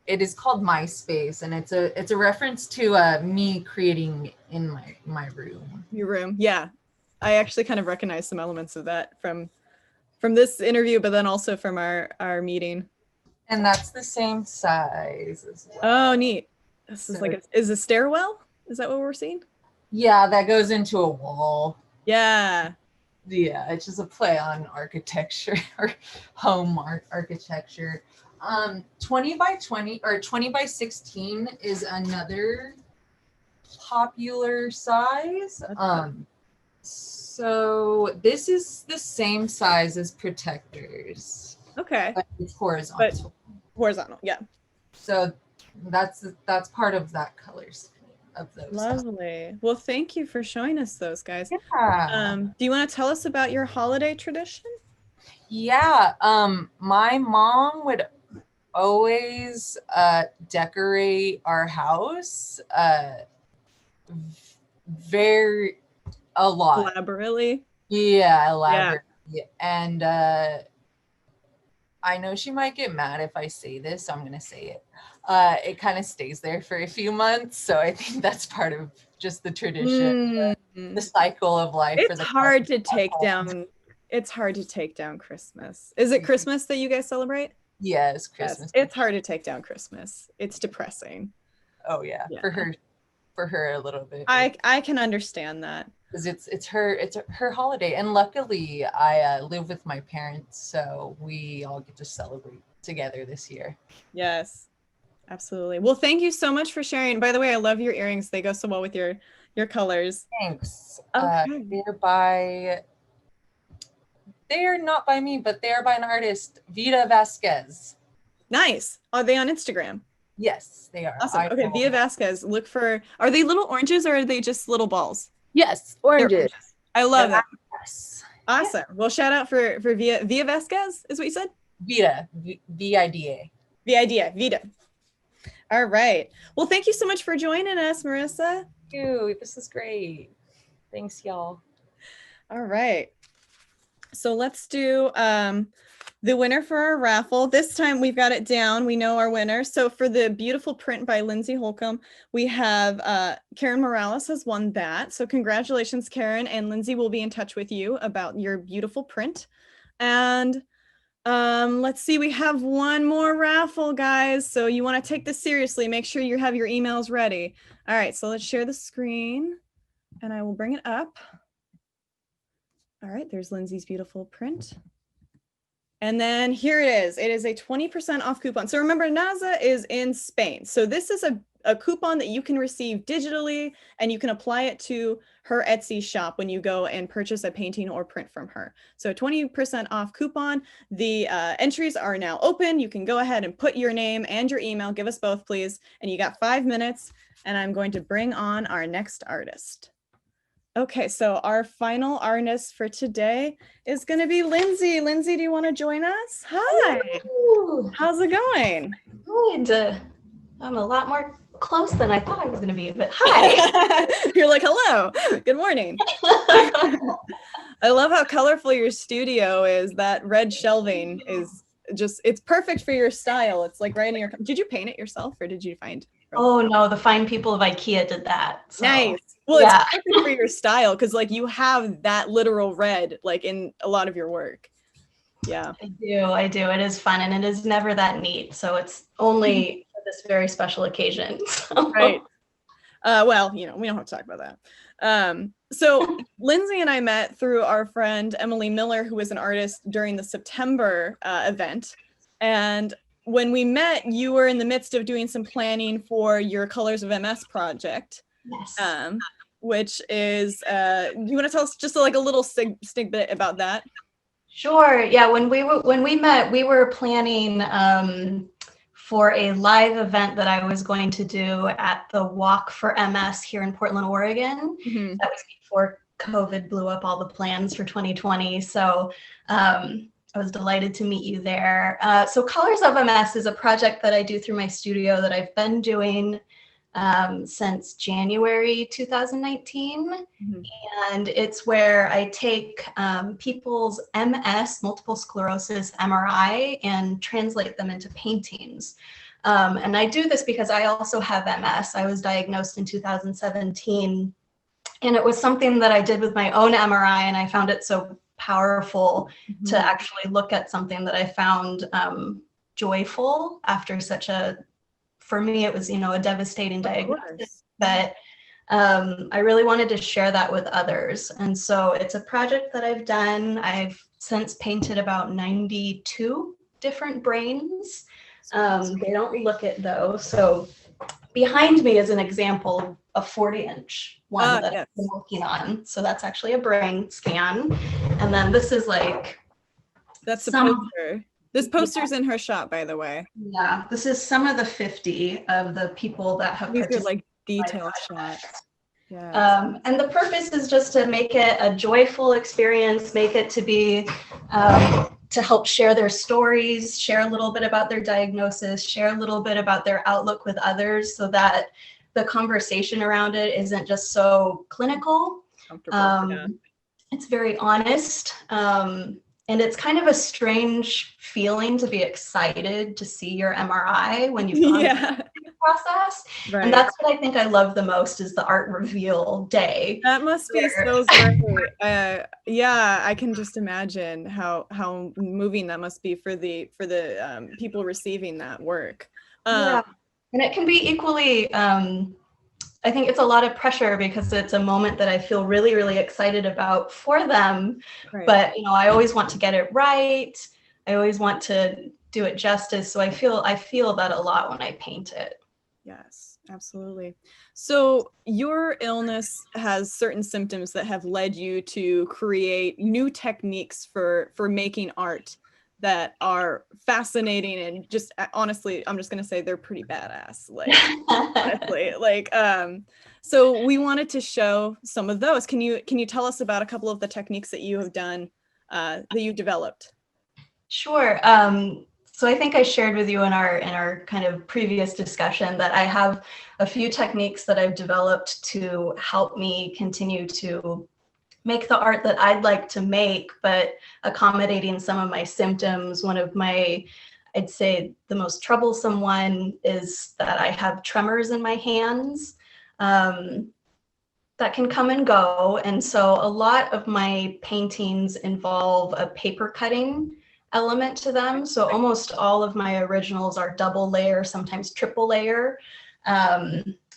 It is called MySpace, and it's a reference to me creating in my room. Your room. Yeah. I actually kind of recognize some elements of that from this interview, but then also from our meeting. And that's the same size as well. Oh, neat. This is like is a stairwell? Is that what we're seeing? Yeah, that goes into a wall. Yeah. Yeah, it's just a play on architecture or home architecture. 20x20 or 20x16 is another popular size. So this is the same size as protectors. Okay. But it's horizontal. Horizontal, yeah. So that's part of that color scheme of those. Lovely. Well, thank you for showing us those, guys. Yeah. Do you want to tell us about your holiday tradition? Yeah. My mom would always decorate our house a lot. Elaborately? Yeah, elaborately. Yeah. And I know she might get mad if I say this, so I'm gonna say it. It kind of stays there for a few months, so I think that's part of just the tradition, the cycle of life. It's hard to take down. It's hard to take down Christmas. Is it Christmas that you guys celebrate? Yes, Christmas. Yes, it's hard to take down Christmas. It's depressing. Oh yeah, for her a little bit. I can understand that. Because it's her holiday, and luckily I live with my parents, so we all get to celebrate together this year. Yes, absolutely. Well, thank you so much for sharing. By the way, I love your earrings. They go so well with your colors. Thanks. Okay. They're not by me, but they are by an artist, Vida Vasquez. Nice. Are they on Instagram? Yes, they are. Awesome. Okay, Vida Vasquez. Look for. Are they little oranges or are they just little balls? Yes, oranges. I love them. Yes. Awesome. Well, shout out for Via Vasquez is what you said? Vida, V-I-D-A. Vida. All right. Well, thank you so much for joining us, Marissa. Thank you. This is great. Thanks, y'all. All right. So let's do the winner for our raffle. This time we've got it down. We know our winner. So for the beautiful print by Lindsay Holcomb, we have Karen Morales has won that. So congratulations, Karen, and Lindsay will be in touch with you about your beautiful print. And let's see, we have one more raffle, guys. So you want to take this seriously. Make sure you have your emails ready. All right, so let's share the screen and I will bring it up. All right, there's Lindsay's beautiful print. And then here it is. It is a 20% off coupon. So remember, NASA is in Spain. So this is a coupon that you can receive digitally, and you can apply it to her Etsy shop when you go and purchase a painting or print from her. So 20% off coupon. The entries are now open. You can go ahead and put your name and your email. Give us both, please. And you got 5 minutes. And I'm going to bring on our next artist. Okay, so our final artist for today is going to be Lindsay. Lindsay, do you want to join us? Hi. Ooh. How's it going? Good. I'm a lot more close than I thought I was going to be, but hi. You're like, hello. Good morning. I love how colorful your studio is. That red shelving is it's perfect for your style. It's like right in your, did you paint it yourself or did you find? Oh no, the fine people of IKEA did that. So. Nice. Well, yeah. it's perfect for your style because like you have that literal red like in a lot of your work. Yeah. I do. It is fun and it is never that neat. So it's only for this very special occasion. So. Right. Well, we don't have to talk about that. So Lindsay and I met through our friend Emily Miller, who was an artist during the September event. And when we met, you were in the midst of doing some planning for your Colors of MS project. Yes. Which is, you want to tell us just like a little snippet about that? Sure. Yeah. When we met, we were planning for a live event that I was going to do at the Walk for MS here in Portland, Oregon. Mm-hmm. That was before COVID blew up all the plans for 2020. So I was delighted to meet you there. So Colors of MS is a project that I do through my studio that I've been doing since January 2019. Mm-hmm. And it's where I take people's MS, multiple sclerosis, MRI, and translate them into paintings. And I do this because I also have MS. I was diagnosed in 2017. And it was something that I did with my own MRI, and I found it so powerful Mm-hmm. to actually look at something that I found joyful after such for me, it was, a devastating diagnosis, but I really wanted to share that with others. And so it's a project that I've done. I've since painted about 92 different brains. They don't look it though. So behind me is an example, a 40-inch one that yes. I've been working on. So that's actually a brain scan. And then this is like, that's a poster. This poster's in her shop, by the way. Yeah, this is some of the 50 of the people that have These are participated. like detailed shots. Yeah. And the purpose is just to make it a joyful experience, make it to be to help share their stories, share a little bit about their diagnosis, share a little bit about their outlook with others, so that the conversation around it isn't just so clinical. Yeah. It's very honest. And it's kind of a strange feeling to be excited to see your MRI when you've gone through the process. Right. And that's what I think I love the most is the art reveal day. That must be so great. Yeah, I can just imagine how moving that must be for the people receiving that work. Yeah, and it can be equally. I think it's a lot of pressure because it's a moment that I feel really, really excited about for them. Right. But I always want to get it right. I always want to do it justice. So I feel that a lot when I paint it. Yes, absolutely. So your illness has certain symptoms that have led you to create new techniques for making art that are fascinating and just honestly, I'm just gonna say they're pretty badass. Like honestly, so we wanted to show some of those. Can you tell us about a couple of the techniques that you have done, that you've developed? Sure. So I think I shared with you in our kind of previous discussion that I have a few techniques that I've developed to help me continue to make the art that I'd like to make, but accommodating some of my symptoms. One of my, I'd say the most troublesome one is that I have tremors in my hands that can come and go. And so a lot of my paintings involve a paper cutting element to them. So almost all of my originals are double layer, sometimes triple layer.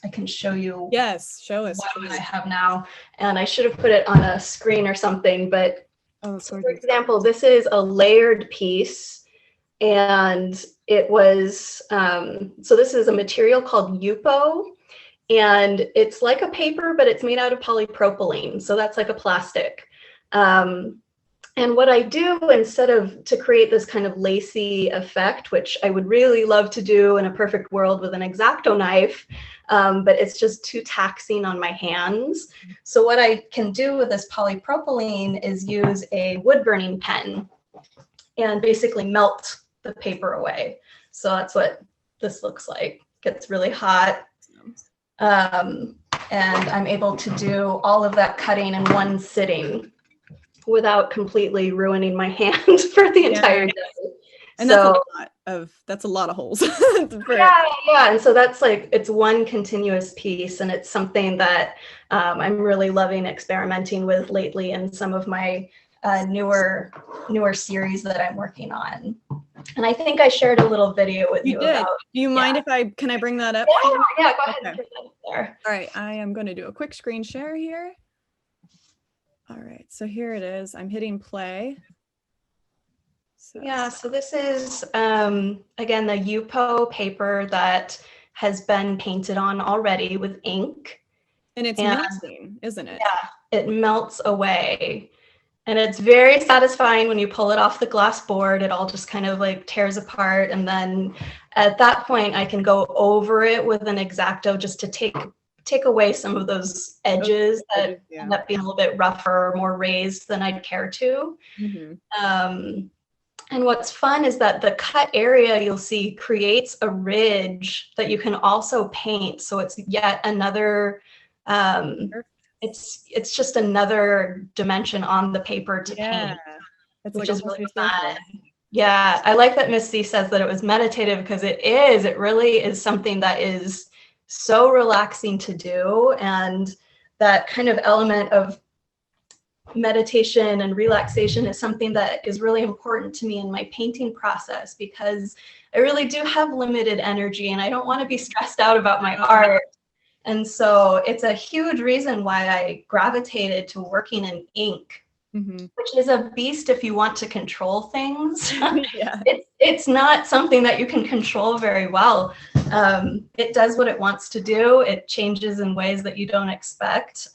I can show you. Yes, show us. What I have now, and I should have put it on a screen or something. But so for example, this is a layered piece, and it was so this is a material called Yupo, and it's like a paper, but it's made out of polypropylene. So that's like a plastic. And what I do instead of to create this kind of lacy effect, which I would really love to do in a perfect world with an X-Acto knife, but it's just too taxing on my hands. So what I can do with this polypropylene is use a wood burning pen and basically melt the paper away. So that's what this looks like. It gets really hot. And I'm able to do all of that cutting in one sitting without completely ruining my hand for the entire day. And So that's a lot of holes. yeah. And so that's like, it's one continuous piece, and it's something that I'm really loving experimenting with lately in some of my newer series that I'm working on. And I think I shared a little video with you about. Do you mind if can I bring that up? Yeah, go ahead and put that up there. All right, I am going to do a quick screen share here. All right, so here it is. I'm hitting play. So this is, again, the Yupo paper that has been painted on already with ink. And it's melting, isn't it? Yeah, it melts away. And it's very satisfying when you pull it off the glass board. It all just kind of like tears apart. And then at that point, I can go over it with an X-Acto just to take away some of those edges that end up being a little bit rougher or more raised than I'd care to. And what's fun is that the cut area you'll see creates a ridge that you can also paint. So it's yet another, it's just another dimension on the paper to paint, which is really fun. Yeah, I like that Miss C says that it was meditative, because it is. It really is something that is so relaxing to do, and that kind of element of meditation and relaxation is something that is really important to me in my painting process, because I really do have limited energy and I don't want to be stressed out about my art. And so it's a huge reason why I gravitated to working in ink, which is a beast if you want to control things. It's not something that you can control very well. It does what it wants to do. It changes in ways that you don't expect.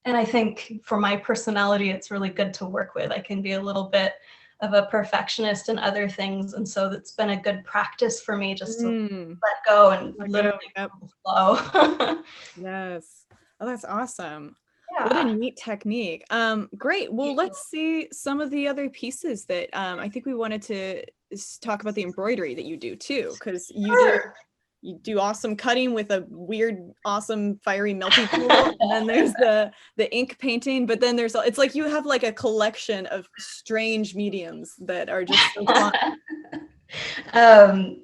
And I think for my personality, it's really good to work with. I can be a little bit of a perfectionist in other things. And so it's been a good practice for me just to let go and literally flow. Yes. Oh, that's awesome. Yeah. What a neat technique. Great. Well, let's see some of the other pieces that I think we wanted to talk about, the embroidery that you do too, because you do awesome cutting with a weird, awesome, fiery melting tool. And then there's the ink painting, but then it's like you have like a collection of strange mediums that are just so fun.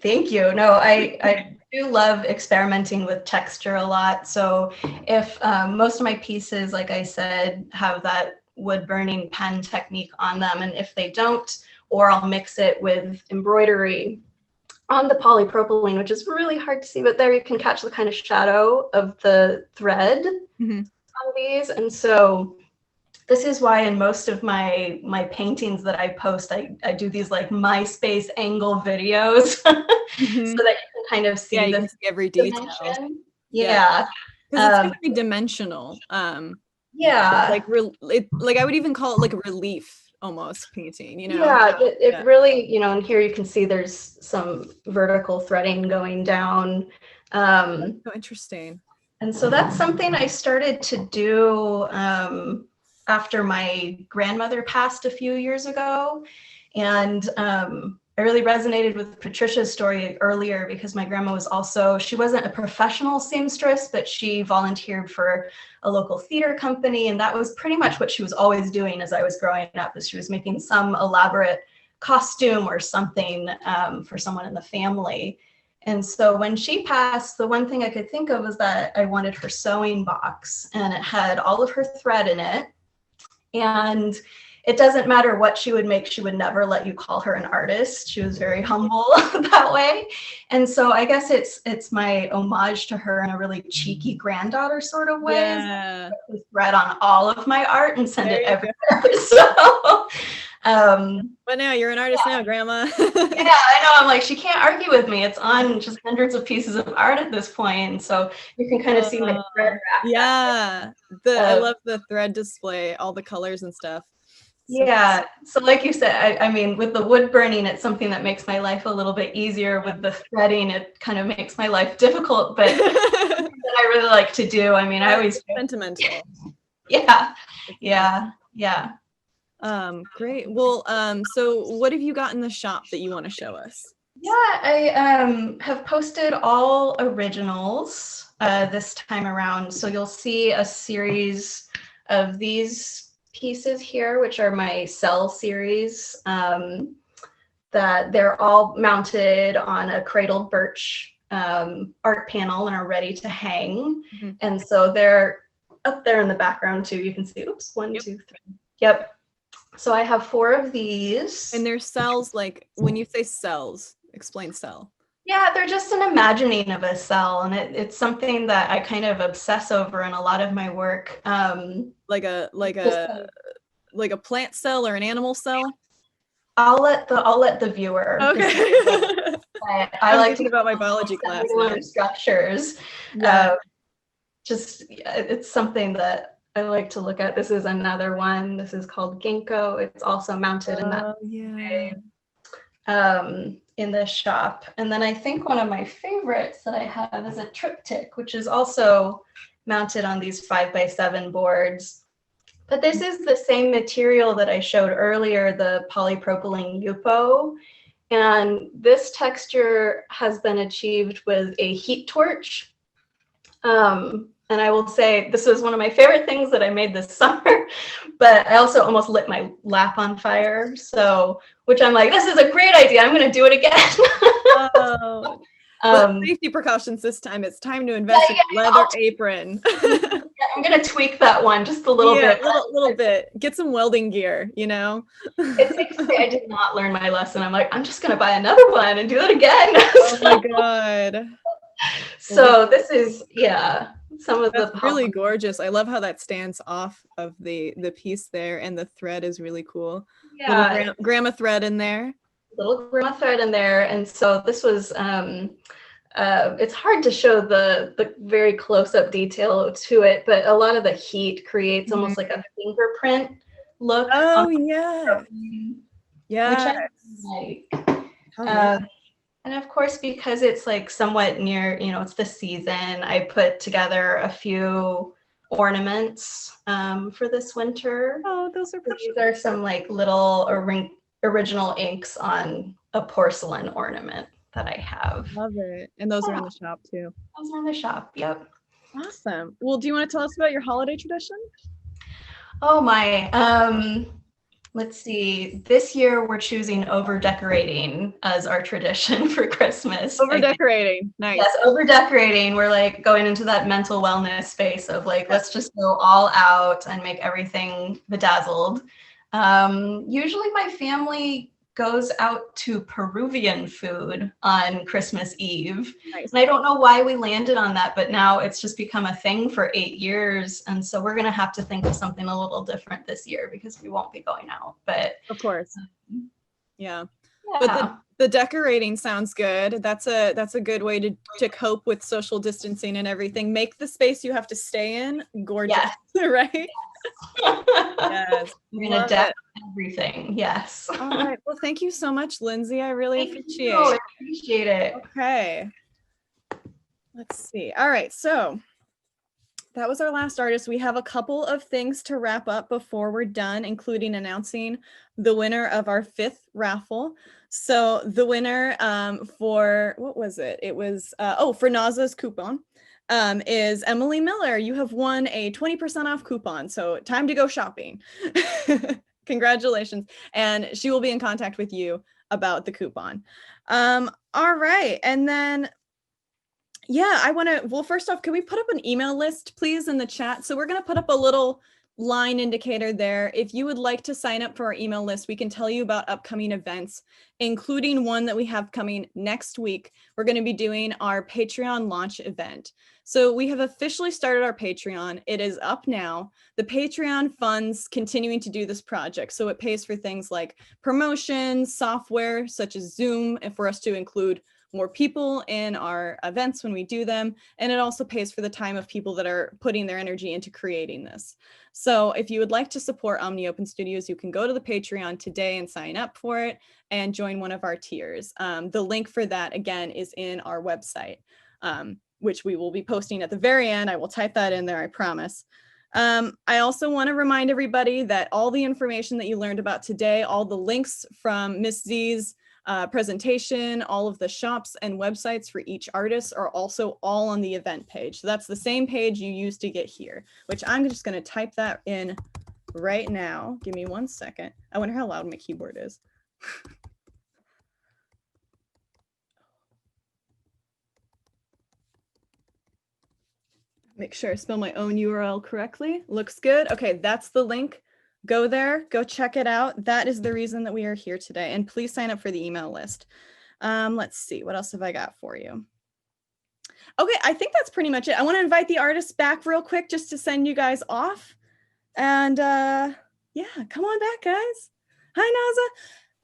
Thank you. No, I do love experimenting with texture a lot. So if most of my pieces, like I said, have that wood burning pen technique on them, and if they don't, or I'll mix it with embroidery on the polypropylene, which is really hard to see, but there you can catch the kind of shadow of the thread on these. And so this is why in most of my paintings that I post, I do these like MySpace angle videos so that you can kind of see, you can see every detail. Yeah. Because it's very dimensional. Like I would even call it like a relief almost painting, you know? Yeah, it really, you know, and here you can see there's some vertical threading going down. So interesting. And so that's something I started to do after my grandmother passed a few years ago. And I really resonated with Patricia's story earlier, because my grandma was also, she wasn't a professional seamstress, but she volunteered for a local theater company. And that was pretty much what she was always doing as I was growing up, is she was making some elaborate costume or something for someone in the family. And so when she passed, the one thing I could think of was that I wanted her sewing box, and it had all of her thread in it. And it doesn't matter what she would make, she would never let you call her an artist. She was very humble that way. And so I guess it's my homage to her in a really cheeky granddaughter sort of way. Yeah. With thread on all of my art and send it everywhere. So but now you're an artist now, Grandma. Yeah, I know. I'm like, she can't argue with me. It's on just hundreds of pieces of art at this point. And so you can kind of see my thread. Yeah. I love the thread display, all the colors and stuff. Yeah. So like you said, I mean, with the wood burning, it's something that makes my life a little bit easier. With the threading, it kind of makes my life difficult, but that I really like to do. I mean, I always sentimental. Yeah. Great. Well, so what have you got in the shop that you want to show us? Yeah, I have posted all originals this time around. So you'll see a series of these pieces here, which are my cell series. that they're all mounted on a cradled birch art panel and are ready to hang. Mhm. And so they're up there in the background too. You can see, oops, 1, 2, 3. Yep. So I have 4 of these. And they're cells, like when you say cells, explain cell. Yeah, they're just an imagining of a cell, and it's something that I kind of obsess over in a lot of my work. Like a plant cell or an animal cell. I'll let the viewer. Okay. I like to thinking about my biology class now. Structures. Yeah. It's something that I like to look at. This is another one. This is called ginkgo. It's also mounted in that way, in the shop. And then I think one of my favorites that I have is a triptych, which is also mounted on these 5x7 boards. But this is the same material that I showed earlier, the polypropylene UPO. And this texture has been achieved with a heat torch. And I will say this was one of my favorite things that I made this summer, but I also almost lit my lap on fire. So, which I'm like, this is a great idea. I'm going to do it again. Oh. Safety precautions this time. It's time to invest in a leather apron. I'm going to tweak that one just a little bit. Little bit. Get some welding gear, you know? I did not learn my lesson. I'm like, I'm just going to buy another one and do it again. Oh my God. So this is, some of That's really gorgeous. I love how that stands off of the piece there, and the thread is really cool. Yeah, little grandma thread in there. Little grandma thread in there, and so this was. It's hard to show the very close-up detail to it, but a lot of the heat creates almost like a fingerprint look. Oh yeah, yeah. Which I like. And of course, because it's like somewhat near, it's the season, I put together a few ornaments for this winter. Oh, those are pretty. These are some like little original inks on a porcelain ornament that I have. Love it. And those are in the shop too. Those are in the shop. Yep. Awesome. Well, do you want to tell us about your holiday tradition? Oh my. Let's see. This year we're choosing over decorating as our tradition for Christmas. Over decorating. Nice. Yes, over decorating. We're like going into that mental wellness space of like, let's just go all out and make everything bedazzled. Usually my family goes out to Peruvian food on Christmas Eve. Nice. And I don't know why we landed on that, but now it's just become a thing for 8 years. And so we're going to have to think of something a little different this year because we won't be going out. But of course. Yeah. But the decorating sounds good. That's a good way to cope with social distancing and everything. Make the space you have to stay in gorgeous, right? Yes. We're gonna deck everything. Yes. All right. Well, thank you so much, Lindsay. I really appreciate it. I appreciate it. Okay. Let's see. All right. So that was our last artist. We have a couple of things to wrap up before we're done, including announcing the winner of our 5th raffle. So the winner for, what was it? It was, for Naza's coupon. Is Emily Miller. You have won a 20% off coupon. So time to go shopping. Congratulations. And she will be in contact with you about the coupon. All right. And then, first off, can we put up an email list, please, in the chat? So we're going to put up a little line indicator there. If you would like to sign up for our email list, we can tell you about upcoming events, including one that we have coming next week. We're going to be doing our Patreon launch event. So we have officially started our Patreon. It is up now. The Patreon funds continuing to do this project. So it pays for things like promotions, software such as Zoom, and for us to include more people in our events when we do them. And it also pays for the time of people that are putting their energy into creating this. So if you would like to support Omni Open Studios, you can go to the Patreon today and sign up for it and join one of our tiers. The link for that, again, is in our website, which we will be posting at the very end. I will type that in there, I promise. I also want to remind everybody that all the information that you learned about today, all the links from Miss Z's presentation, all of the shops and websites for each artist are also all on the event page. So that's the same page you used to get here, which I'm just going to type that in right now. Give me 1 second. I wonder how loud my keyboard is. Make sure I spell my own URL correctly. Looks good. Okay, that's the link. Go there, go check it out. That is the reason that we are here today. And please sign up for the email list. Let's see, what else have I got for you? Okay, I think that's pretty much it. I want to invite the artists back real quick just to send you guys off. And yeah, come on back, guys. Hi, Naza.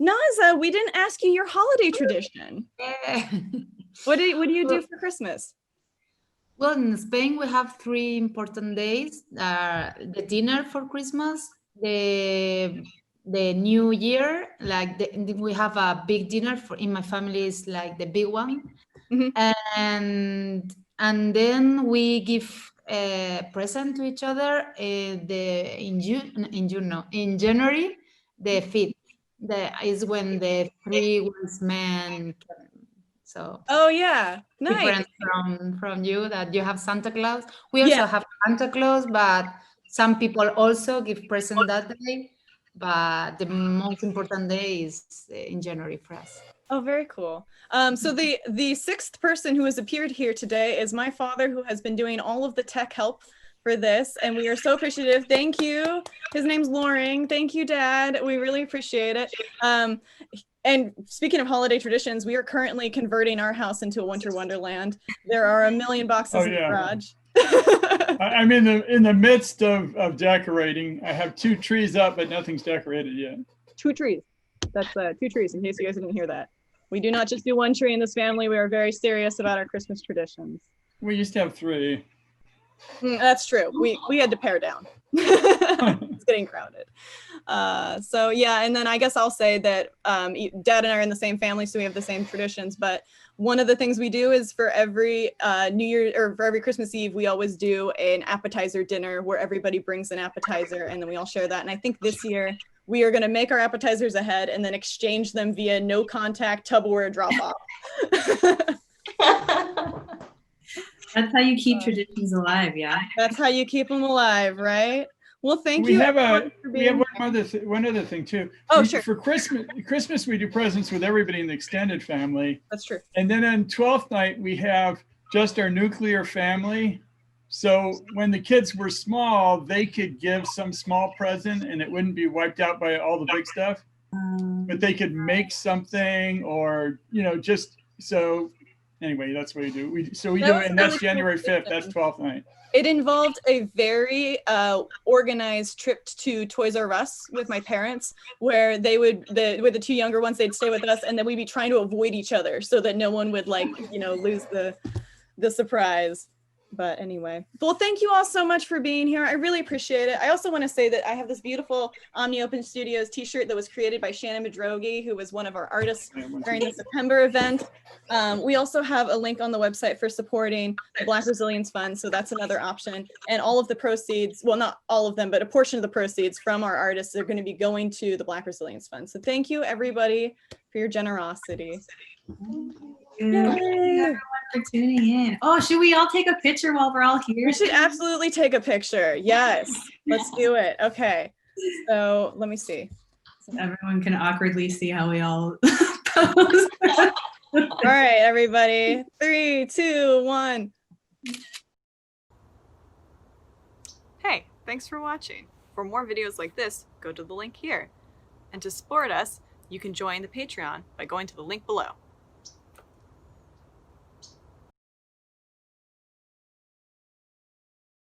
Naza, we didn't ask you your holiday tradition. Yeah. What do you do for Christmas? Well, in Spain, we have 3 important days: the dinner for Christmas, the New Year. Like we have a big dinner in my family, is like the big one, and then we give a present to each other. In January, the 5th. Is when the 3 wise men came. So oh yeah, nice. Different from you, that you have Santa Claus. We also have Santa Claus, but some people also give present that day. But the most important day is in January for us. Oh, very cool. So the 6th person who has appeared here today is my father, who has been doing all of the tech help for this, and we are so appreciative. Thank you. His name's Loring. Thank you, Dad. We really appreciate it. And speaking of holiday traditions, we are currently converting our house into a winter wonderland. There are a million boxes in the garage. I'm in the midst of decorating. I have 2 trees up, but nothing's decorated yet. 2 trees. That's 2 trees, in case you guys didn't hear that. We do not just do 1 tree in this family. We are very serious about our Christmas traditions. We used to have 3. That's true. We had to pare down. It's getting crowded. So yeah, and then I guess I'll say that Dad and I are in the same family, so we have the same traditions. But one of the things we do is for every New Year, or for every Christmas Eve, we always do an appetizer dinner where everybody brings an appetizer and then we all share that. And I think this year we are going to make our appetizers ahead and then exchange them via no contact Tupperware drop off. That's how you keep traditions alive, yeah. That's how you keep them alive, right? Well, thank we you. Have one other thing too. Oh, sure. For Christmas we do presents with everybody in the extended family. That's true. And then on 12th night we have just our nuclear family. So when the kids were small, they could give some small present and it wouldn't be wiped out by all the big stuff. But they could make something, or just so. Anyway, that's what we do. We do it, and that's January 5th. That's 12th night. It involved a very organized trip to Toys R Us with my parents, where they with the 2 younger ones, they'd stay with us, and then we'd be trying to avoid each other so that no one would lose the surprise. But anyway, well, thank you all so much for being here. I really appreciate it. I also want to say that I have this beautiful Omni Open Studios t-shirt that was created by Shannon Madrogi, who was one of our artists during the September event. We also have a link on the website for supporting the Black Resilience Fund, so that's another option. And all of the proceeds, well, not all of them, but a portion of the proceeds from our artists are going to be going to the Black Resilience Fund. So thank you, everybody, for your generosity. Thank you everyone for tuning in. Oh, should we all take a picture while we're all here? We should absolutely take a picture. Yes, let's do it. Okay, so let me see. So everyone can awkwardly see how we all pose. All right, everybody. 3, 2, 1. Hey, thanks for watching. For more videos like this, go to the link here. And to support us, you can join the Patreon by going to the link below.